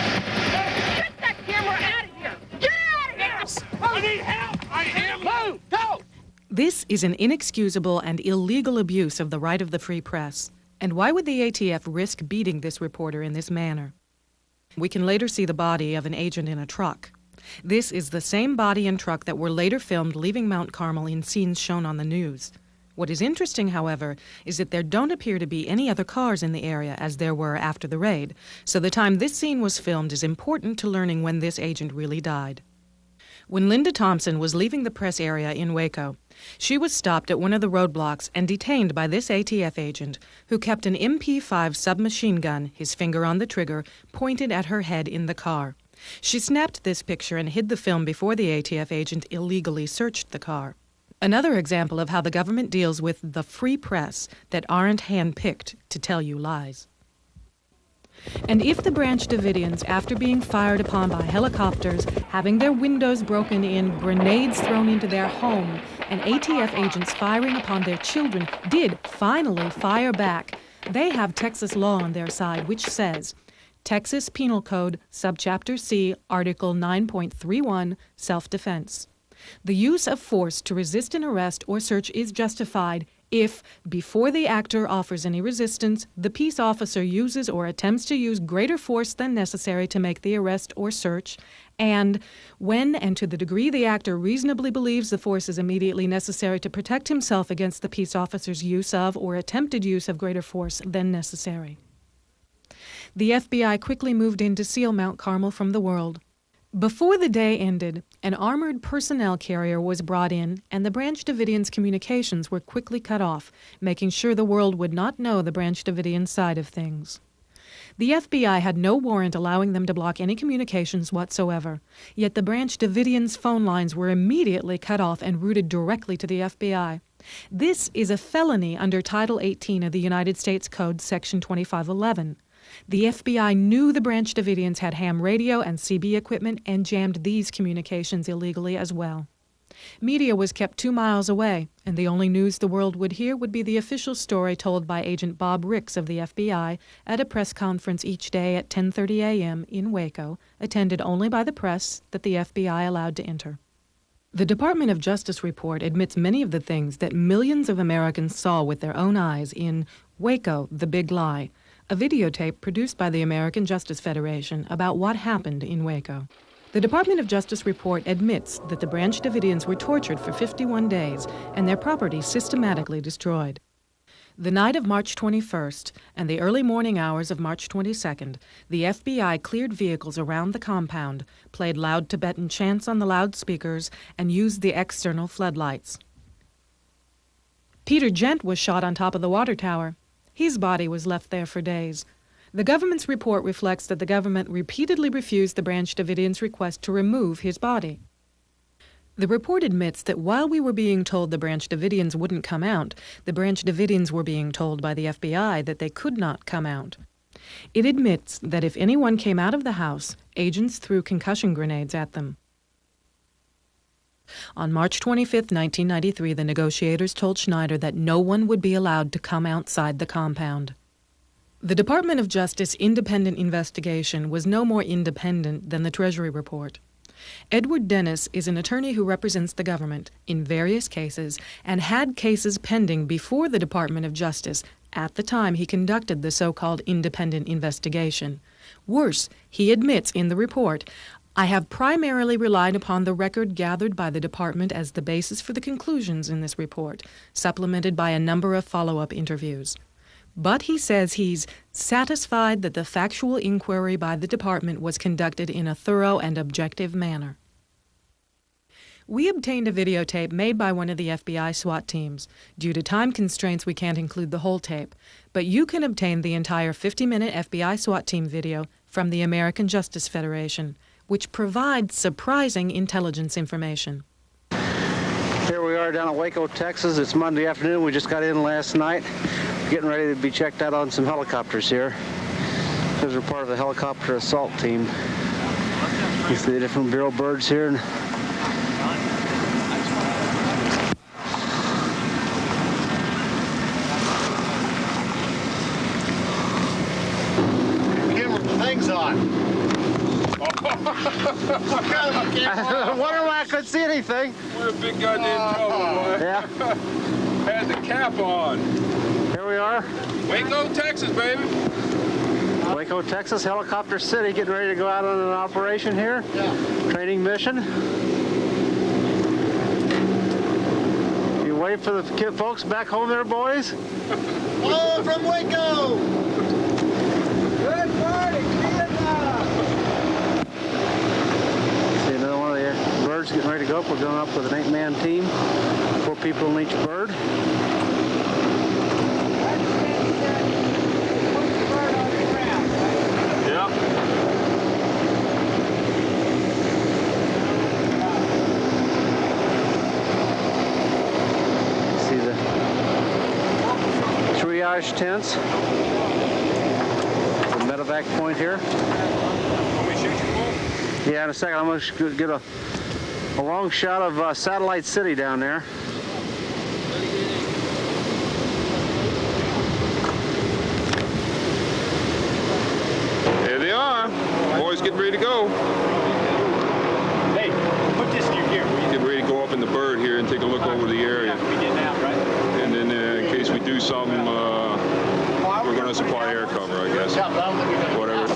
that camera out of here! Get out of here! I need help! I am... Move! Go! This is an inexcusable and illegal abuse of the right of the free press. And why would the ATF risk beating this reporter in this manner? We can later see the body of an agent in a truck. This is the same body and truck that were later filmed leaving Mount Carmel in scenes shown on the news. What is interesting, however, is that there don't appear to be any other cars in the area as there were after the raid, so the time this scene was filmed is important to learning when this agent really died. When Linda Thompson was leaving the press area in Waco, she was stopped at one of the roadblocks and detained by this ATF agent who kept an MP5 submachine gun, his finger on the trigger, pointed at her head in the car. She snapped this picture and hid the film before the ATF agent illegally searched the car. Another example of how the government deals with the free press that aren't hand-picked to tell you lies. And if the Branch Davidians, after being fired upon by helicopters, having their windows broken in, grenades thrown into their home, and ATF agents firing upon their children did finally fire back, they have Texas law on their side, which says, Texas Penal Code, Subchapter C, Article 9.31, Self-Defense. The use of force to resist an arrest or search is justified if, before the actor offers any resistance, the peace officer uses or attempts to use greater force than necessary to make the arrest or search, and when and to the degree the actor reasonably believes the force is immediately necessary to protect himself against the peace officer's use of or attempted use of greater force than necessary. The FBI quickly moved in to seal Mount Carmel from the world. Before the day ended, an armored personnel carrier was brought in, and the Branch Davidians' communications were quickly cut off, making sure the world would not know the Branch Davidian side of things. The FBI had no warrant allowing them to block any communications whatsoever, yet the Branch Davidians' phone lines were immediately cut off and routed directly to the FBI. This is a felony under Title 18 of the United States Code, Section 2511. The FBI knew the Branch Davidians had ham radio and CB equipment and jammed these communications illegally as well. Media was kept 2 miles away, and the only news the world would hear would be the official story told by Agent Bob Ricks of the FBI at a press conference each day at 10:30 a.m. in Waco, attended only by the press that the FBI allowed to enter. The Department of Justice report admits many of the things that millions of Americans saw with their own eyes in Waco, the Big Lie, a videotape produced by the American Justice Federation about what happened in Waco. The Department of Justice report admits that the Branch Davidians were tortured for 51 days and their property systematically destroyed. The night of March 21st and the early morning hours of March 22nd, the FBI cleared vehicles around the compound, played loud Tibetan chants on the loudspeakers, and used the external floodlights. Peter Gent was shot on top of the water tower. His body was left there for days. The government's report reflects that the government repeatedly refused the Branch Davidians' request to remove his body. The report admits that while we were being told the Branch Davidians wouldn't come out, the Branch Davidians were being told by the FBI that they could not come out. It admits that if anyone came out of the house, agents threw concussion grenades at them. On March 25, 1993, the negotiators told Schneider that no one would be allowed to come outside the compound. The Department of Justice independent investigation was no more independent than the Treasury report. Edward Dennis is an attorney who represents the government in various cases and had cases pending before the Department of Justice at the time he conducted the so-called independent investigation. Worse, he admits in the report, "I have primarily relied upon the record gathered by the department as the basis for the conclusions in this report, supplemented by a number of follow-up interviews." But he says he's satisfied that the factual inquiry by the department was conducted in a thorough and objective manner. We obtained a videotape made by one of the FBI SWAT teams. Due to time constraints, we can't include the whole tape, but you can obtain the entire 50-minute FBI SWAT team video from the American Justice Federation, which provides surprising intelligence information. Here we are down in Waco, Texas. It's Monday afternoon. We just got in last night. Getting ready to be checked out on some helicopters here. Because we're part of the helicopter assault team. You see the different Bureau birds here. Get the things on. I wonder why I couldn't see anything. We're a big goddamn trouble, boy. Yeah. Had the cap on. Here we are. Waco, Texas, baby. Waco, Texas, Helicopter City, getting ready to go out on an operation here. Yeah. Training mission. You wait for the folks back home there, boys? Hello from Waco. Good morning, Vietnam. See another one of the birds getting ready to go up. We're going up with an 8-man team. 4 people in each bird. Triage tents. The medevac point here. Yeah, in a second I'm going to get a long shot of Satellite City down there. There they are. Boys getting ready to go. Hey, put this in your gear. Getting ready to go up in the bird here and take a look over the area. We get out, right? And then in case we do something, we're going to supply air cover, I guess. Whatever.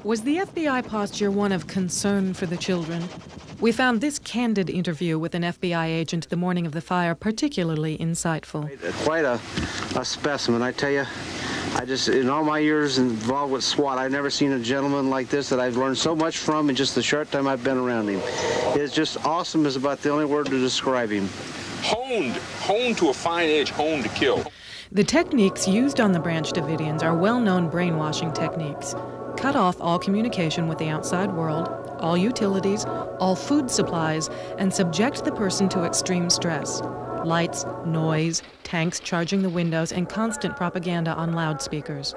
Was the FBI posture one of concern for the children? We found this candid interview with an FBI agent the morning of the fire particularly insightful. Quite a specimen, I tell you. I just, in all my years involved with SWAT, I've never seen a gentleman like this that I've learned so much from in just the short time I've been around him. It's just awesome is about the only word to describe him. Honed to a fine edge, honed to kill. The techniques used on the Branch Davidians are well-known brainwashing techniques. cut off all communication with the outside world, all utilities, all food supplies, and subject the person to extreme stress. Lights, noise, tanks charging the windows, and constant propaganda on loudspeakers.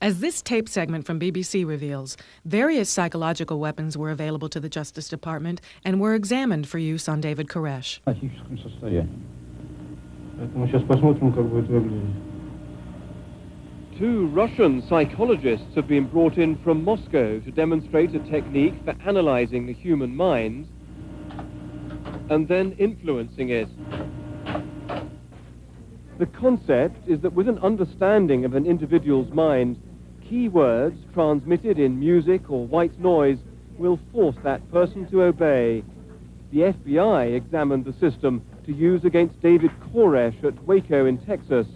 As this tape segment from BBC reveals, various psychological weapons were available to the Justice Department and were examined for use on David Koresh. Two Russian psychologists have been brought in from Moscow to demonstrate a technique for analyzing the human mind and then influencing it. The concept is that with an understanding of an individual's mind, key words transmitted in music or white noise will force that person to obey. The FBI examined the system to use against David Koresh at Waco in Texas.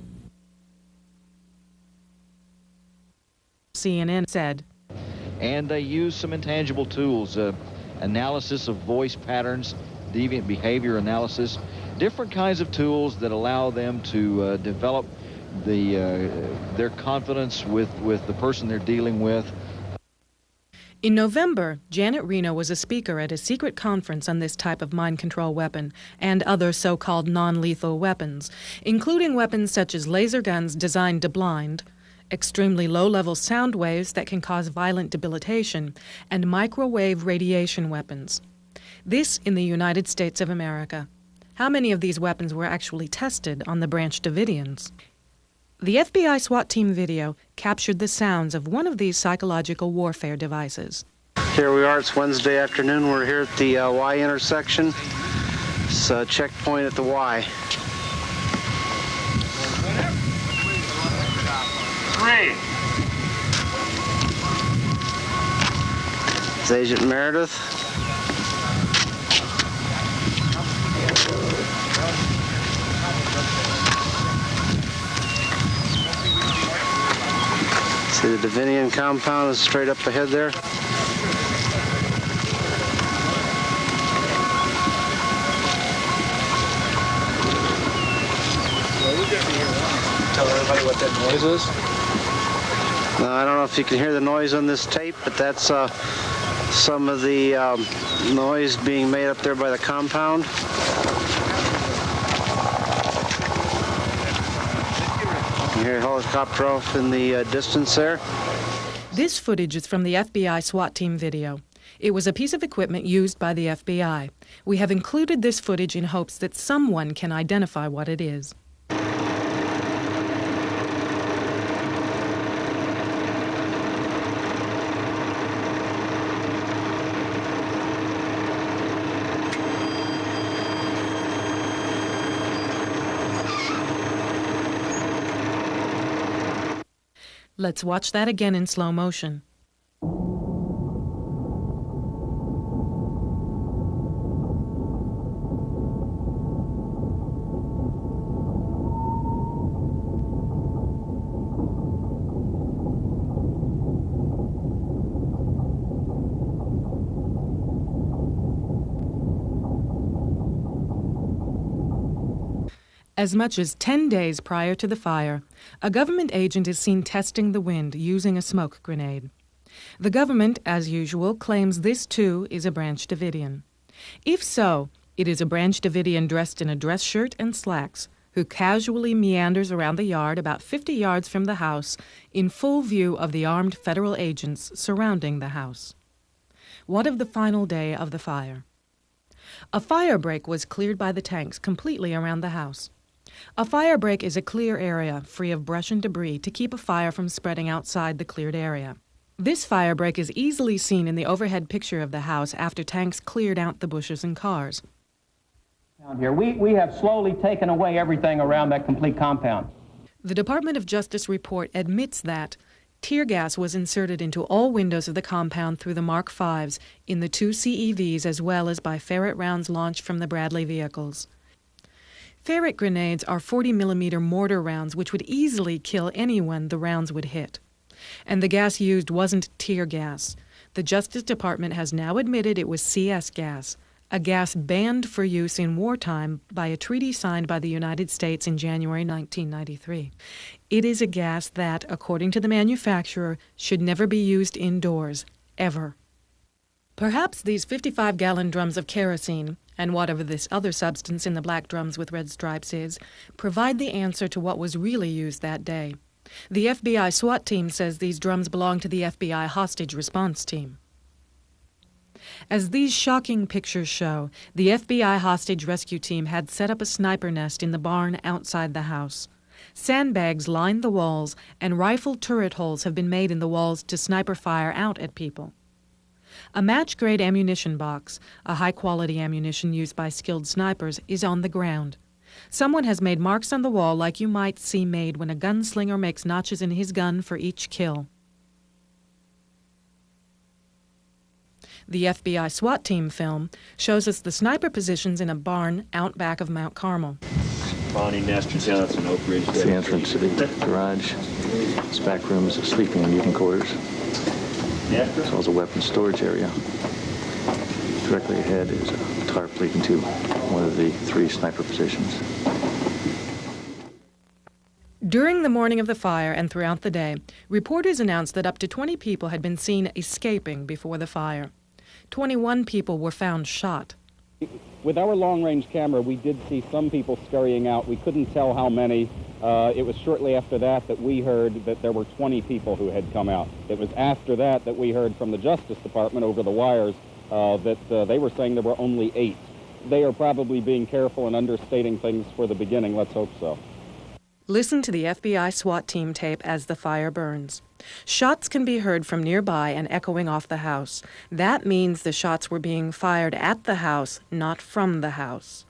CNN said. And they use some intangible tools, analysis of voice patterns, deviant behavior analysis, different kinds of tools that allow them to develop their confidence with the person they're dealing with. In November, Janet Reno was a speaker at a secret conference on this type of mind control weapon and other so-called non-lethal weapons, including weapons such as laser guns designed to blind, extremely low-level sound waves that can cause violent debilitation, and microwave radiation weapons. This in the United States of America. How many of these weapons were actually tested on the Branch Davidians? The FBI SWAT team video captured the sounds of one of these psychological warfare devices. Here we are, it's Wednesday afternoon. We're here at the Y intersection. It's a checkpoint at the Y. 3. It's Agent Meredith. See the Davinian compound is straight up ahead there. Tell everybody what that noise is? I don't know if you can hear the noise on this tape, but that's some of the noise being made up there by the compound. You hear a helicopter off in the distance there. This footage is from the FBI SWAT team video. It was a piece of equipment used by the FBI. We have included this footage in hopes that someone can identify what it is. Let's watch that again in slow motion. As much as 10 days prior to the fire, a government agent is seen testing the wind using a smoke grenade. The government, as usual, claims this too is a Branch Davidian. If so, it is a Branch Davidian dressed in a dress shirt and slacks, who casually meanders around the yard about 50 yards from the house in full view of the armed federal agents surrounding the house. What of the final day of the fire? A fire break was cleared by the tanks completely around the house. A fire break is a clear area, free of brush and debris, to keep a fire from spreading outside the cleared area. This fire break is easily seen in the overhead picture of the house after tanks cleared out the bushes and cars. Here, we have slowly taken away everything around that complete compound. The Department of Justice report admits that tear gas was inserted into all windows of the compound through the Mark Vs in the 2 CEVs as well as by ferret rounds launched from the Bradley vehicles. Ferret grenades are 40mm mortar rounds which would easily kill anyone the rounds would hit. And the gas used wasn't tear gas. The Justice Department has now admitted it was CS gas, a gas banned for use in wartime by a treaty signed by the United States in January 1993. It is a gas that, according to the manufacturer, should never be used indoors, ever. Perhaps these 55-gallon drums of kerosene, and whatever this other substance in the black drums with red stripes is, provide the answer to what was really used that day. The FBI SWAT team says these drums belong to the FBI hostage response team. As these shocking pictures show, the FBI hostage rescue team had set up a sniper nest in the barn outside the house. Sandbags lined the walls, and rifle turret holes have been made in the walls to sniper fire out at people. A match-grade ammunition box, a high-quality ammunition used by skilled snipers, is on the ground. Someone has made marks on the wall like you might see made when a gunslinger makes notches in his gun for each kill. The FBI SWAT team film shows us the sniper positions in a barn out back of Mount Carmel. Bonnie Nestor Johnson, Oak Ridge. It's the entrance to the garage. This back room is a sleeping and eating quarters, as well as a weapons storage area. Directly ahead is a tarp leading to one of the 3 sniper positions. During the morning of the fire and throughout the day, reporters announced that up to 20 people had been seen escaping before the fire. 21 people were found shot. With our long-range camera, we did see some people scurrying out. We couldn't tell how many. It was shortly after that that we heard that there were 20 people who had come out. It was after that that we heard from the Justice Department over the wires that they were saying there were only 8. They are probably being careful and understating things for the beginning. Let's hope so. Listen to the FBI SWAT team tape as the fire burns. Shots can be heard from nearby and echoing off the house. That means the shots were being fired at the house, not from the house.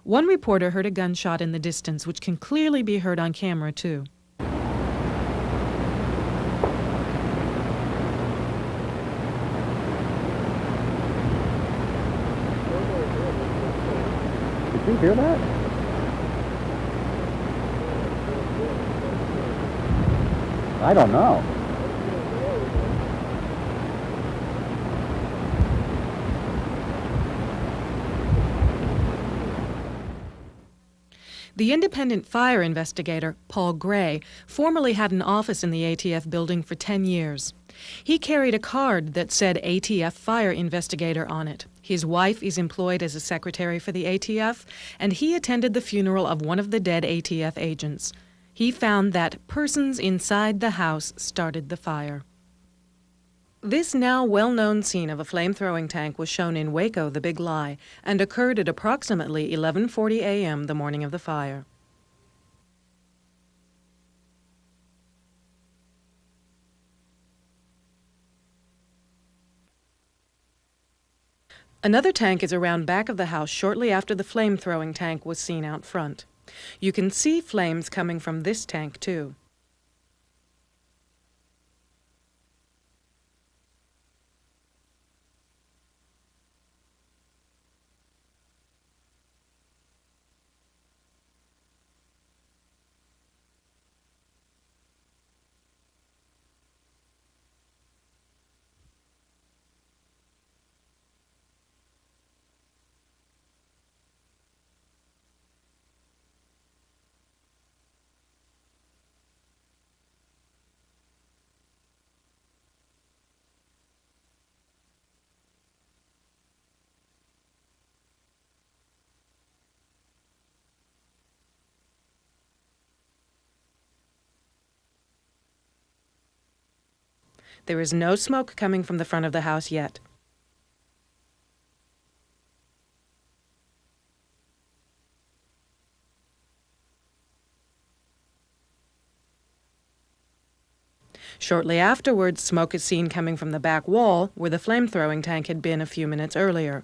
One reporter heard a gunshot in the distance, which can clearly be heard on camera, too. Did you hear that? I don't know. The independent fire investigator, Paul Gray, formerly had an office in the ATF building for 10 years. He carried a card that said ATF Fire Investigator on it. His wife is employed as a secretary for the ATF, and he attended the funeral of one of the dead ATF agents. He found that persons inside the house started the fire. This now well-known scene of a flame-throwing tank was shown in Waco, the Big Lie, and occurred at approximately 11:40 a.m. the morning of the fire. Another tank is around back of the house shortly after the flame-throwing tank was seen out front. You can see flames coming from this tank, too. There is no smoke coming from the front of the house yet. Shortly afterwards, smoke is seen coming from the back wall where the flame-throwing tank had been a few minutes earlier.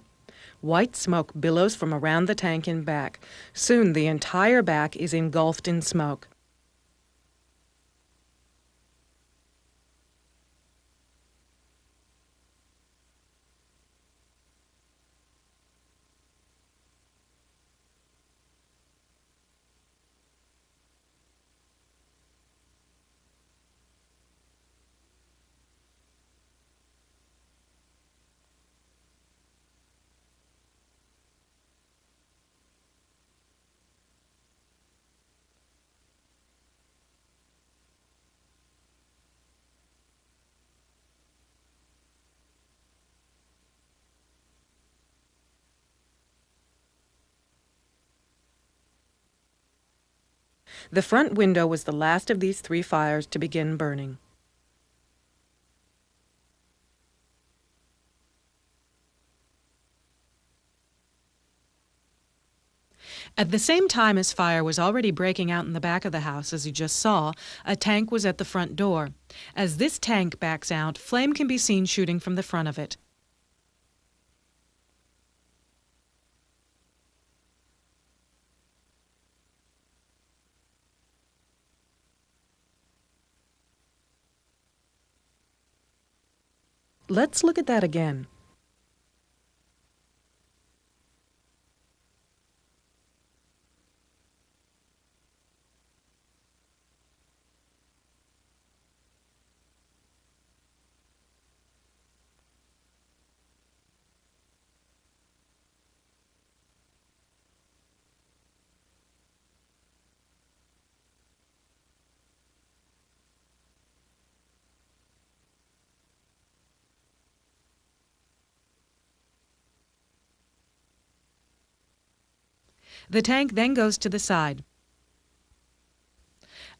White smoke billows from around the tank in back. Soon the entire back is engulfed in smoke. The front window was the last of these 3 fires to begin burning. At the same time as fire was already breaking out in the back of the house, as you just saw, a tank was at the front door. As this tank backs out, flame can be seen shooting from the front of it. Let's look at that again. The tank then goes to the side.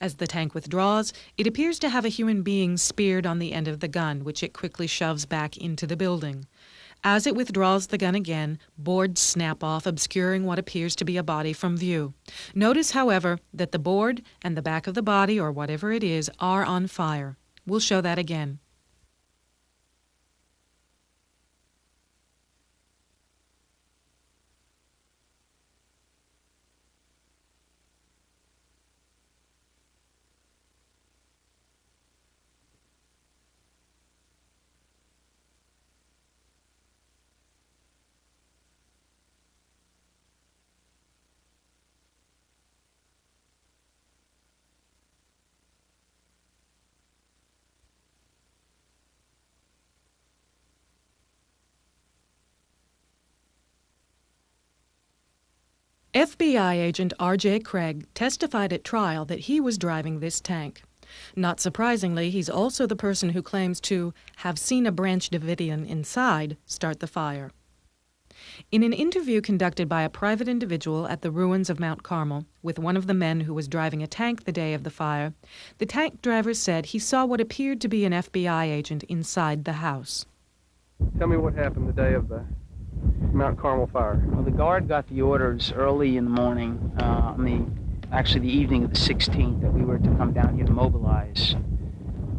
As the tank withdraws, it appears to have a human being speared on the end of the gun, which it quickly shoves back into the building. As it withdraws the gun again, boards snap off, obscuring what appears to be a body from view. Notice, however, that the board and the back of the body, or whatever it is, are on fire. We'll show that again. FBI agent R.J. Craig testified at trial that he was driving this tank. Not surprisingly, he's also the person who claims to have seen a Branch Davidian inside start the fire. In an interview conducted by a private individual at the ruins of Mount Carmel with one of the men who was driving a tank the day of the fire, the tank driver said he saw what appeared to be an FBI agent inside the house. Tell me what happened the day of the Mount Carmel fire. Well, the guard got the orders early in the morning, actually the evening of the 16th, that we were to come down here to mobilize.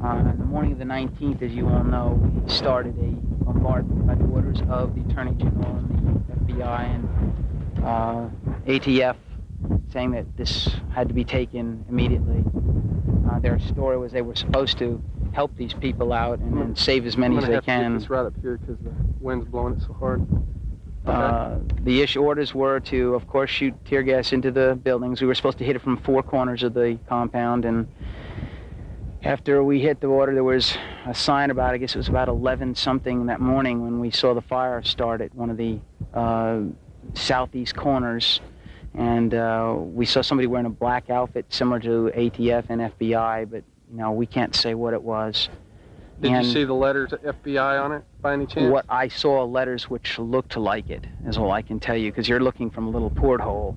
On the morning of the 19th, as you all know, we started a bombardment by the orders of the Attorney General and the FBI and ATF, saying that this had to be taken immediately. Their story was they were supposed to help these people out and save as many as they can. I'm going to have to get this right up here because the wind's blowing it so hard. The orders were to, of course, shoot tear gas into the buildings. We were supposed to hit it from 4 corners of the compound, and after we hit the water, there was a sign about, I guess it was about 11-something that morning when we saw the fire start at one of the southeast corners, and we saw somebody wearing a black outfit similar to ATF and FBI, but we can't say what it was. Did you see the letter to FBI on it, by any chance? What I saw letters which looked like it, is all I can tell you, because you're looking from a little porthole,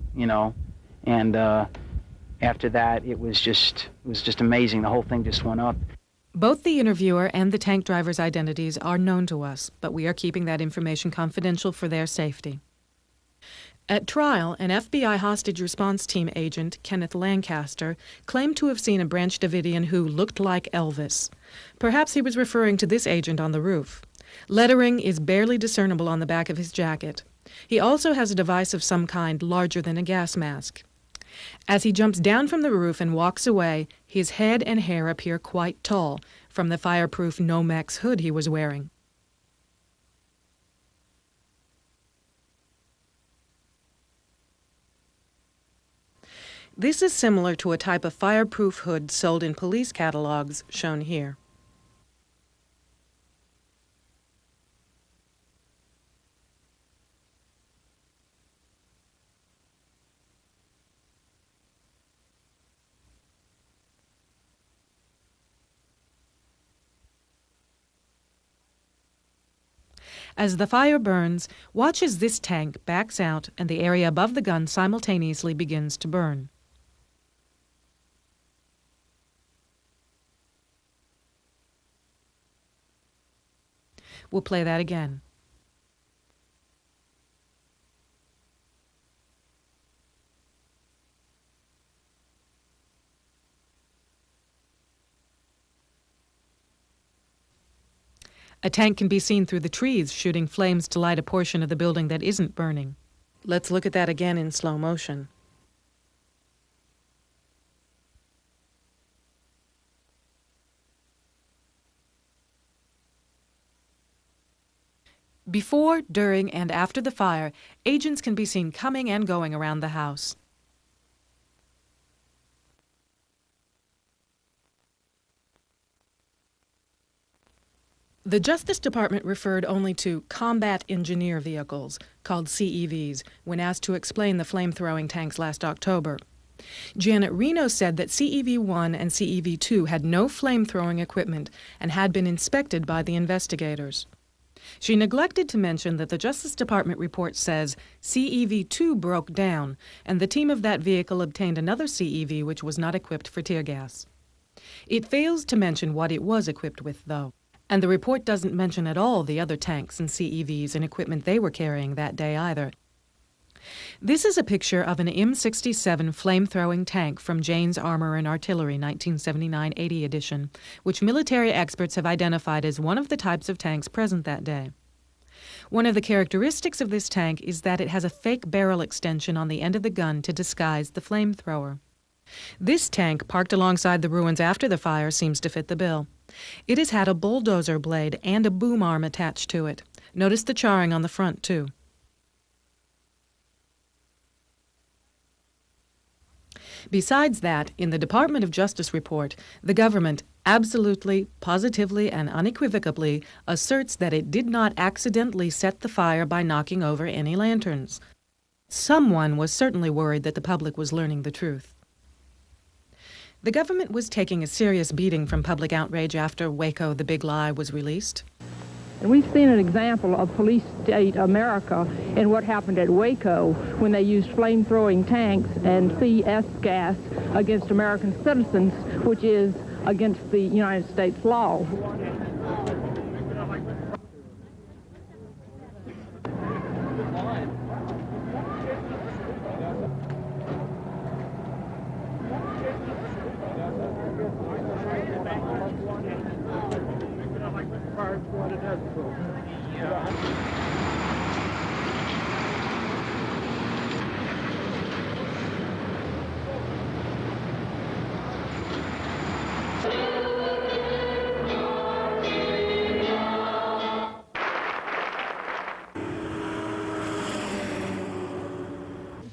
and after that, it was just amazing. The whole thing just went up. Both the interviewer and the tank driver's identities are known to us, but we are keeping that information confidential for their safety. At trial, an FBI hostage response team agent, Kenneth Lancaster, claimed to have seen a Branch Davidian who looked like Elvis. Perhaps he was referring to this agent on the roof. Lettering is barely discernible on the back of his jacket. He also has a device of some kind larger than a gas mask. As he jumps down from the roof and walks away, his head and hair appear quite tall from the fireproof Nomex hood he was wearing. This is similar to a type of fireproof hood sold in police catalogs, shown here. As the fire burns, watch as this tank backs out and the area above the gun simultaneously begins to burn. We'll play that again. A tank can be seen through the trees shooting flames to light a portion of the building that isn't burning. Let's look at that again in slow motion. Before, during, and after the fire, agents can be seen coming and going around the house. The Justice Department referred only to combat engineer vehicles, called CEVs, when asked to explain the flame-throwing tanks last October. Janet Reno said that CEV-1 and CEV-2 had no flame-throwing equipment and had been inspected by the investigators. She neglected to mention that the Justice Department report says CEV-2 broke down, and the team of that vehicle obtained another CEV which was not equipped for tear gas. It fails to mention what it was equipped with, though. And the report doesn't mention at all the other tanks and CEVs and equipment they were carrying that day either. This is a picture of an M67 flame-throwing tank from Jane's Armor and Artillery 1979-80 edition, which military experts have identified as one of the types of tanks present that day. One of the characteristics of this tank is that it has a fake barrel extension on the end of the gun to disguise the flamethrower. This tank, parked alongside the ruins after the fire, seems to fit the bill. It has had a bulldozer blade and a boom arm attached to it. Notice the charring on the front, too. Besides that, in the Department of Justice report, the government absolutely, positively, and unequivocally asserts that it did not accidentally set the fire by knocking over any lanterns. Someone was certainly worried that the public was learning the truth. The government was taking a serious beating from public outrage after Waco, the Big Lie, was released. And we've seen an example of police state America in what happened at Waco when they used flame-throwing tanks and CS gas against American citizens, which is against the United States law.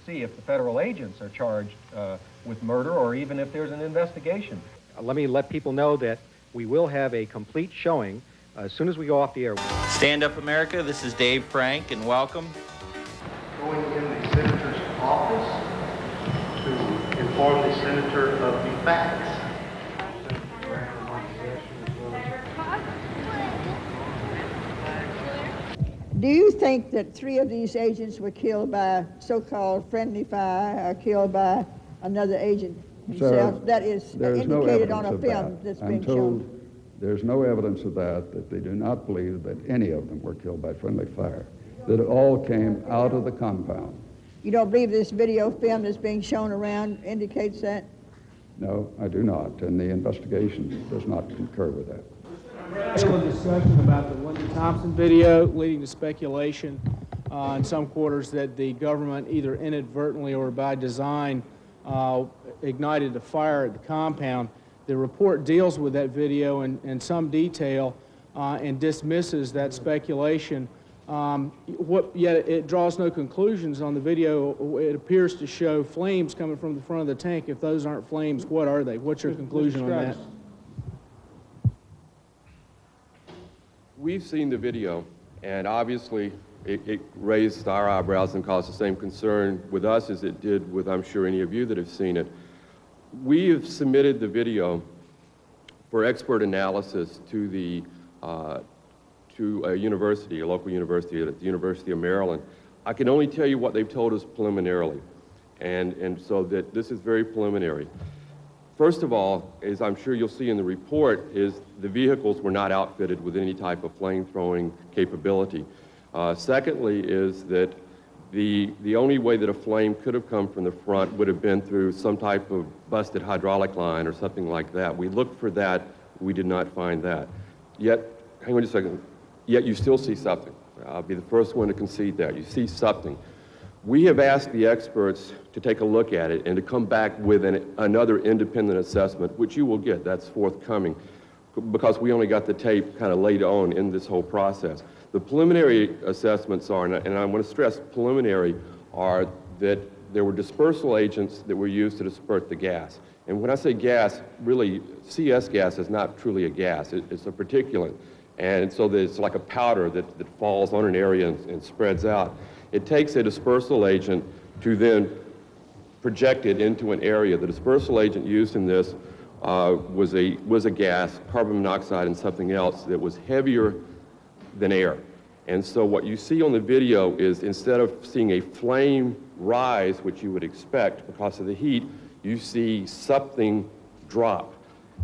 See if the federal agents are charged with murder or even if there's an investigation. Let me let people know that we will have a complete showing as soon as we go off the air. Stand Up America, this is Dave Frank, and welcome. Going in the senator's office to inform the senator of the facts. Do you think that 3 of these agents were killed by so-called friendly fire or killed by another agent himself? Sir, that is indicated on a film that's been shown. There's no evidence of that they do not believe that any of them were killed by friendly fire, that it all came out of the compound. You don't believe this video film that's being shown around indicates that? No, I do not, and the investigation does not concur with that. Still a discussion about the Wendy Thompson video, leading to speculation in some quarters that the government either inadvertently or by design ignited a fire at the compound. The report deals with that video in some detail and dismisses that speculation. Yet it draws no conclusions on the video. It appears to show flames coming from the front of the tank. If those aren't flames, what are they? What's your conclusion on that? We've seen the video, and obviously it raised our eyebrows and caused the same concern with us as it did with, I'm sure, any of you that have seen it. We have submitted the video for expert analysis to a university, a local university at the University of Maryland. I can only tell you what they've told us preliminarily, and so that this is very preliminary. First of all, as I'm sure you'll see in the report, is the vehicles were not outfitted with any type of flame-throwing capability. Secondly is that the only way that a flame could have come from the front would have been through some type of busted hydraulic line or something like that. We looked for that. We did not find that. Yet, hang on just a second, yet you still see something. I'll be the first one to concede that. You see something. We have asked the experts to take a look at it and to come back with another independent assessment, which you will get. That's forthcoming, because we only got the tape kind of laid on in this whole process. The preliminary assessments are, and I want to stress preliminary, are that there were dispersal agents that were used to disperse the gas. And when I say gas, really, CS gas is not truly a gas. It's a particulate. And so it's like a powder that falls on an area and spreads out. It takes a dispersal agent to then project it into an area. The dispersal agent used in this was a gas, carbon monoxide and something else that was heavier than air. And so what you see on the video is, instead of seeing a flame rise, which you would expect because of the heat, you see something drop.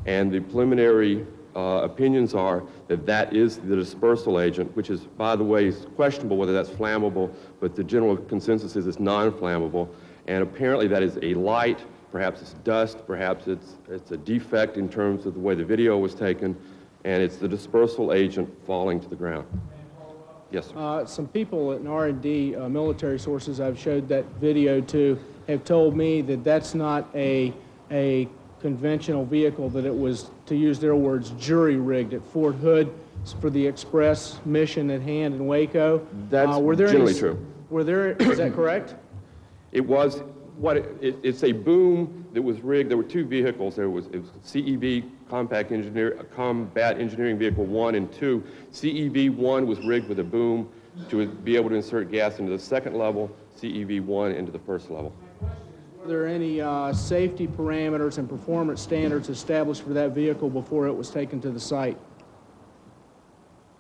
And the preliminary opinions are that that is the dispersal agent, which is, by the way, is questionable whether that's flammable, but the general consensus is it's non-flammable. And apparently that is a light, perhaps it's dust, perhaps it's a defect in terms of the way the video was taken, and it's the dispersal agent falling to the ground. Yes, sir. Some people in R&D, military sources I've showed that video to, have told me that that's not a conventional vehicle, that it was, to use their words, jury-rigged at Fort Hood for the express mission at hand in Waco. That's generally true. Is that correct? It was, it's a boom that was rigged. There were two vehicles. It was CEV, Combat Engineering Vehicle 1 and 2. CEV 1 was rigged with a boom to be able to insert gas into the second level, CEV 1 into the first level. Were there any safety parameters and performance standards established for that vehicle before it was taken to the site?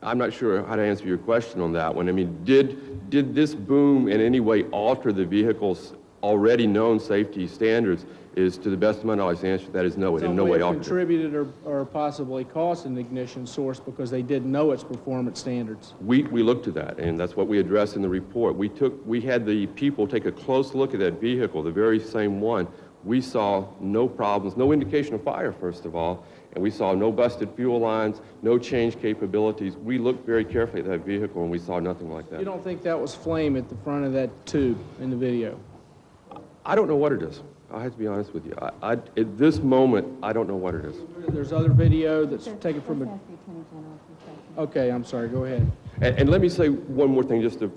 I'm not sure how to answer your question on that one. I mean, did this boom in any way alter the vehicle's already known safety standards? Is, to the best of my knowledge, the answer to that is no. It in no way altered. Contributed or possibly caused an ignition source because they didn't know its performance standards. We looked at that, and that's what we addressed in the report. We had the people take a close look at that vehicle, the very same one. We saw no problems, no indication of fire, first of all, and we saw no busted fuel lines, no change capabilities. We looked very carefully at that vehicle, and we saw nothing like that. You don't think that was flame at the front of that tube in the video? I don't know what it is. I have to be honest with you. At this moment, I don't know what it is. There's other video that's taken from a... Okay, I'm sorry. Go ahead. And let me say one more thing just to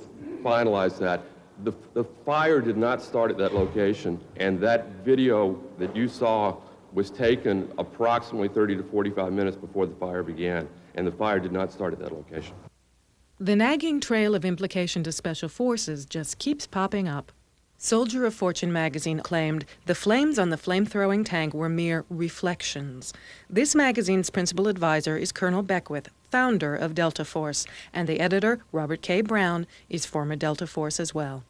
finalize that. The fire did not start at that location, and that video that you saw was taken approximately 30 to 45 minutes before the fire began, and the fire did not start at that location. The nagging trail of implication to Special Forces just keeps popping up. Soldier of Fortune magazine claimed the flames on the flame-throwing tank were mere reflections. This magazine's principal advisor is Colonel Beckwith, founder of Delta Force, and the editor, Robert K. Brown, is former Delta Force as well.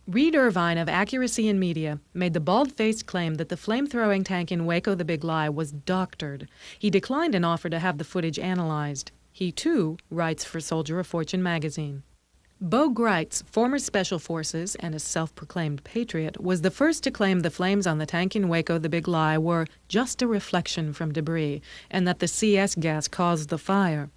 Reed Irvine of Accuracy in Media made the bald-faced claim that the flame-throwing tank in Waco the Big Lie was doctored. He declined an offer to have the footage analyzed. He, too, writes for Soldier of Fortune magazine. Bo Greitz, former Special Forces and a self-proclaimed patriot, was the first to claim the flames on the tank in Waco the Big Lie were just a reflection from debris, and that the CS gas caused the fire.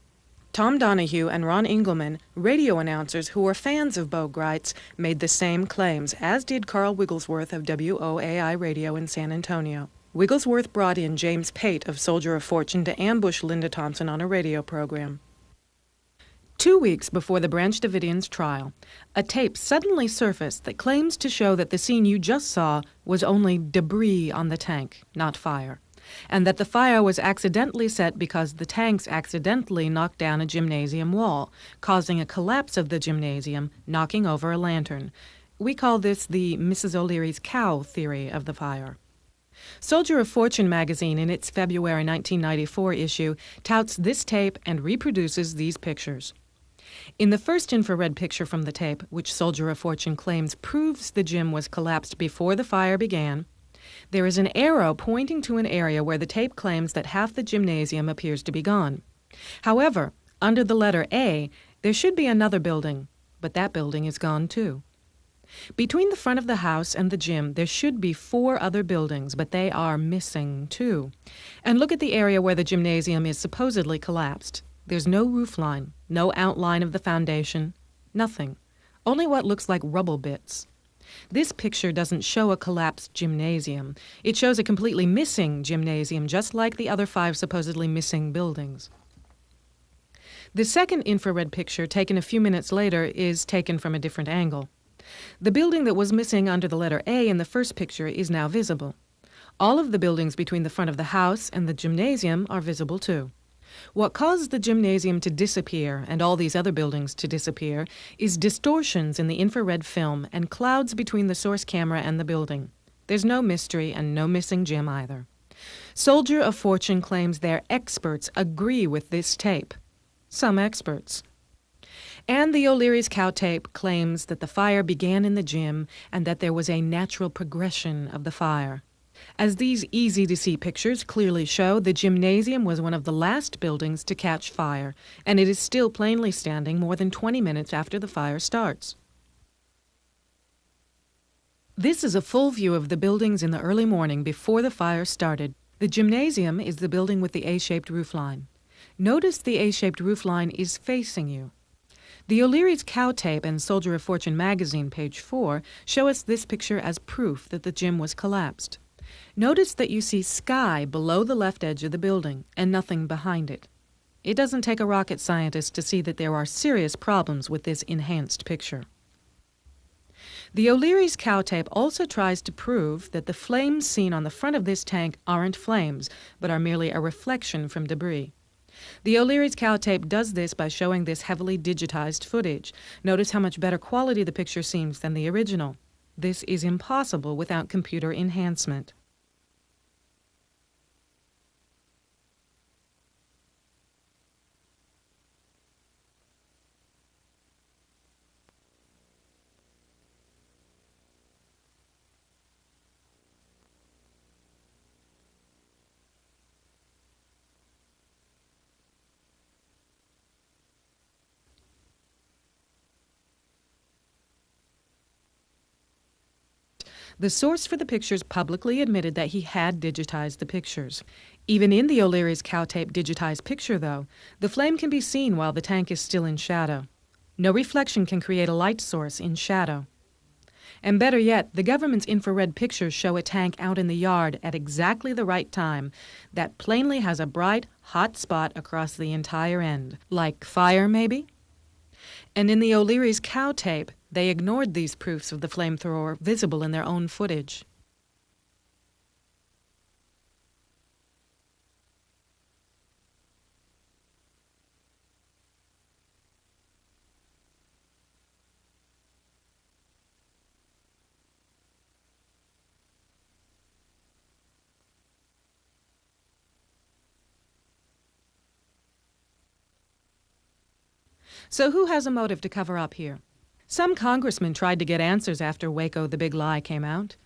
Tom Donahue and Ron Engelman, radio announcers who were fans of Bo Greitz, made the same claims, as did Carl Wigglesworth of WOAI Radio in San Antonio. Wigglesworth brought in James Pate of Soldier of Fortune to ambush Linda Thompson on a radio program. 2 weeks before the Branch Davidians' trial, a tape suddenly surfaced that claims to show that the scene you just saw was only debris on the tank, not fire, and that the fire was accidentally set because the tanks accidentally knocked down a gymnasium wall, causing a collapse of the gymnasium, knocking over a lantern. We call this the Mrs. O'Leary's cow theory of the fire. Soldier of Fortune magazine, in its February 1994 issue, touts this tape and reproduces these pictures. In the first infrared picture from the tape, which Soldier of Fortune claims proves the gym was collapsed before the fire began, There is an arrow pointing to an area where the tape claims that half the gymnasium appears to be gone. However, under the letter A, there should be another building, but that building is gone too. Between the front of the house and the gym, there should be 4 other buildings, but they are missing too. And look at the area where the gymnasium is supposedly collapsed. There's no roof line, no outline of the foundation, nothing. Only what looks like rubble bits. This picture doesn't show a collapsed gymnasium. It shows a completely missing gymnasium, just like the other 5 supposedly missing buildings. The second infrared picture, taken a few minutes later, is taken from a different angle. The building that was missing under the letter A in the first picture is now visible. All of the buildings between the front of the house and the gymnasium are visible too. What caused the gymnasium to disappear and all these other buildings to disappear is distortions in the infrared film and clouds between the source camera and the building. There's no mystery and no missing gym either. Soldier of Fortune claims their experts agree with this tape. Some experts. And the O'Leary's cow tape claims that the fire began in the gym and that there was a natural progression of the fire. As these easy-to-see pictures clearly show, the gymnasium was one of the last buildings to catch fire, and it is still plainly standing more than 20 minutes after the fire starts. This is a full view of the buildings in the early morning before the fire started. The gymnasium is the building with the A-shaped roofline. Notice the A-shaped roofline is facing you. The O'Leary's cow tape and Soldier of Fortune magazine, page 4, show us this picture as proof that the gym was collapsed. Notice that you see sky below the left edge of the building and nothing behind it. It doesn't take a rocket scientist to see that there are serious problems with this enhanced picture. The O'Leary's cow tape also tries to prove that the flames seen on the front of this tank aren't flames, but are merely a reflection from debris. The O'Leary's cow tape does this by showing this heavily digitized footage. Notice how much better quality the picture seems than the original. This is impossible without computer enhancement. The source for the pictures publicly admitted that he had digitized the pictures. Even in the O'Leary's cow tape digitized picture, though, the flame can be seen while the tank is still in shadow. No reflection can create a light source in shadow. And better yet, the government's infrared pictures show a tank out in the yard at exactly the right time that plainly has a bright, hot spot across the entire end. Like fire, maybe? And in the O'Leary's cow tape, they ignored these proofs of the flamethrower visible in their own footage. So who has a motive to cover up here? Some congressmen tried to get answers after Waco, the big lie, came out.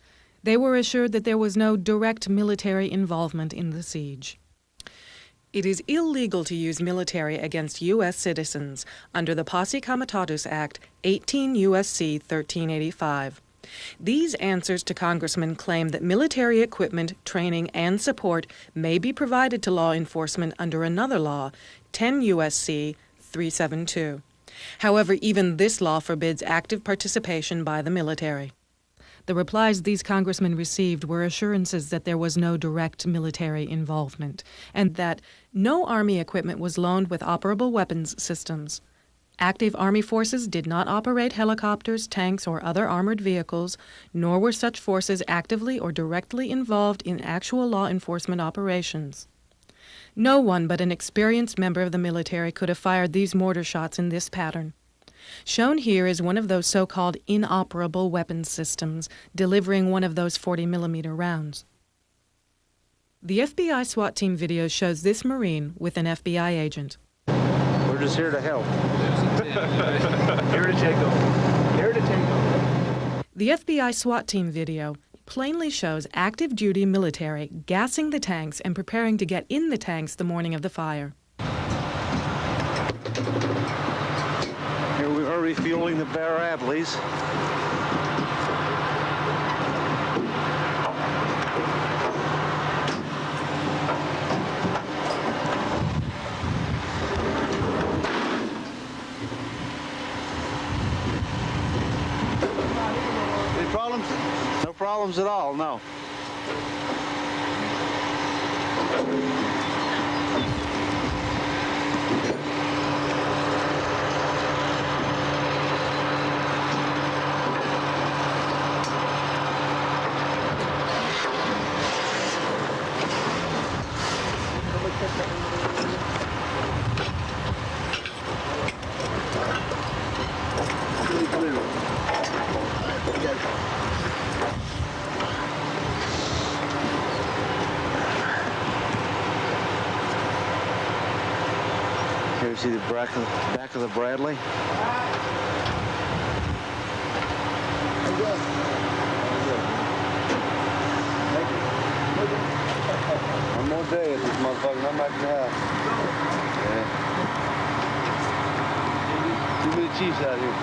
They were assured that there was no direct military involvement in the siege. It is illegal to use military against U.S. citizens under the Posse Comitatus Act, 18 U.S.C. 1385. These answers to congressmen claim that military equipment, training, and support may be provided to law enforcement under another law, 10 U.S.C. 372. However, even this law forbids active participation by the military. The replies these congressmen received were assurances that there was no direct military involvement, and that no Army equipment was loaned with operable weapons systems. Active Army forces did not operate helicopters, tanks, or other armored vehicles, nor were such forces actively or directly involved in actual law enforcement operations. No one but an experienced member of the military could have fired these mortar shots in this pattern. Shown here is one of those so-called inoperable weapons systems, delivering one of those 40mm rounds. The FBI SWAT team video shows this Marine with an FBI agent. We're just here to help. Here to take them. Here to take them. The FBI SWAT team video plainly shows active duty military gassing the tanks and preparing to get in the tanks the morning of the fire. Here we are refueling the Bear Adleys. Any problems? No problems at all, no. Here you see the back of the Bradley. One more day at this motherfucker, I'm back in the house. Yeah. Too many chiefs out here.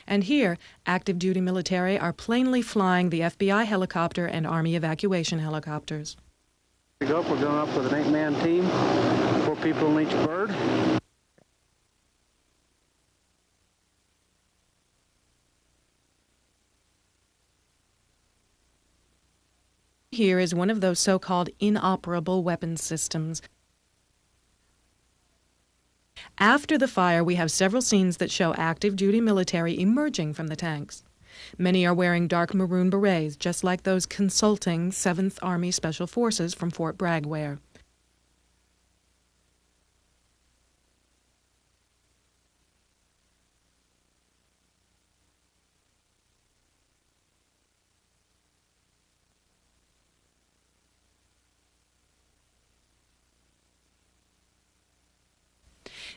And here, active duty military are plainly flying the FBI helicopter and Army evacuation helicopters. We're going up with an 8-man team, 4 people in each bird. Here is one of those so-called inoperable weapons systems. After the fire, we have several scenes that show active duty military emerging from the tanks. Many are wearing dark maroon berets, just like those consulting 7th Army Special Forces from Fort Bragg wear.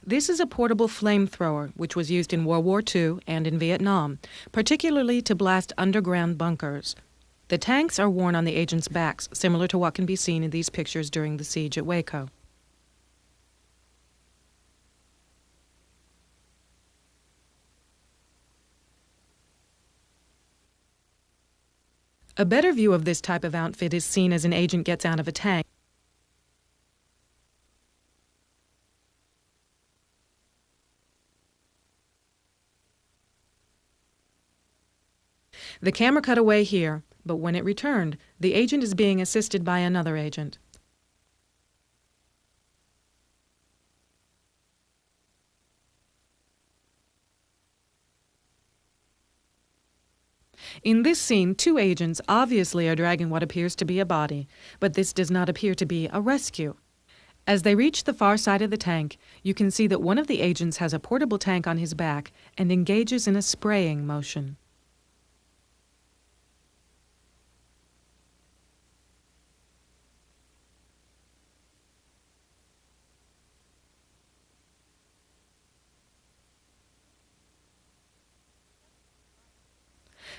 This is a portable flamethrower, which was used in World War II and in Vietnam, particularly to blast underground bunkers. The tanks are worn on the agents' backs, similar to what can be seen in these pictures during the siege at Waco. A better view of this type of outfit is seen as an agent gets out of a tank. The camera cut away here, but when it returned, the agent is being assisted by another agent. In this scene, 2 agents obviously are dragging what appears to be a body, but this does not appear to be a rescue. As they reach the far side of the tank, you can see that one of the agents has a portable tank on his back and engages in a spraying motion.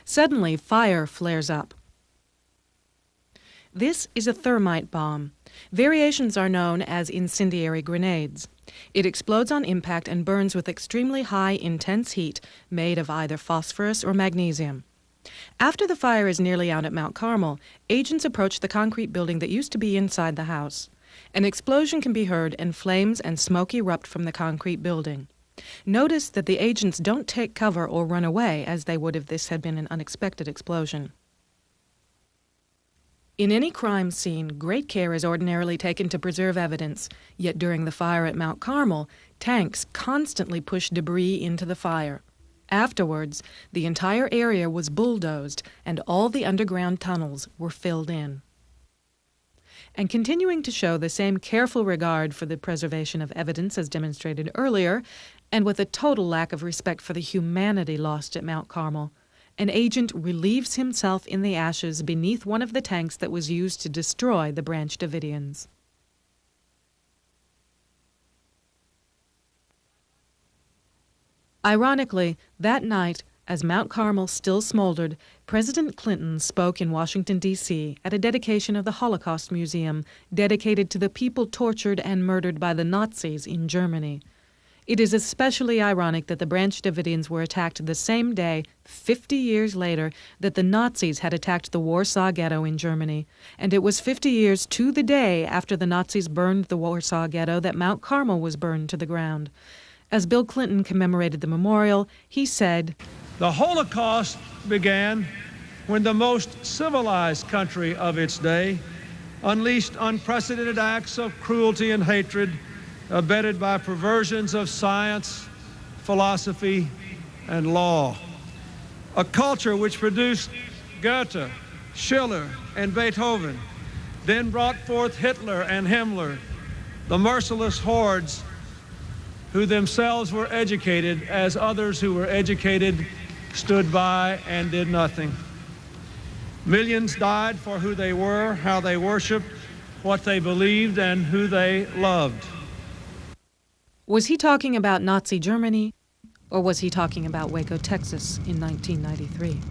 Suddenly, fire flares up. This is a thermite bomb. Variations are known as incendiary grenades. It explodes on impact and burns with extremely high, intense heat made of either phosphorus or magnesium. After the fire is nearly out at Mount Carmel, agents approach the concrete building that used to be inside the house. An explosion can be heard and flames and smoke erupt from the concrete building. Notice that the agents don't take cover or run away as they would if this had been an unexpected explosion. In any crime scene, great care is ordinarily taken to preserve evidence, yet during the fire at Mount Carmel, tanks constantly pushed debris into the fire. Afterwards, the entire area was bulldozed and all the underground tunnels were filled in. And continuing to show the same careful regard for the preservation of evidence as demonstrated earlier, and with a total lack of respect for the humanity lost at Mount Carmel, an agent relieves himself in the ashes beneath one of the tanks that was used to destroy the Branch Davidians. Ironically, that night, as Mount Carmel still smoldered, President Clinton spoke in Washington, D.C. at a dedication of the Holocaust Museum dedicated to the people tortured and murdered by the Nazis in Germany. It is especially ironic that the Branch Davidians were attacked the same day, 50 years later, that the Nazis had attacked the Warsaw Ghetto in Germany. And it was 50 years to the day after the Nazis burned the Warsaw Ghetto that Mount Carmel was burned to the ground. As Bill Clinton commemorated the memorial, he said, "The Holocaust began when the most civilized country of its day unleashed unprecedented acts of cruelty and hatred abetted by perversions of science, philosophy, and law. A culture which produced Goethe, Schiller, and Beethoven, then brought forth Hitler and Himmler, the merciless hordes who themselves were educated as others who were educated stood by and did nothing. Millions died for who they were, how they worshiped, what they believed, and who they loved." Was he talking about Nazi Germany, or was he talking about Waco, Texas in 1993?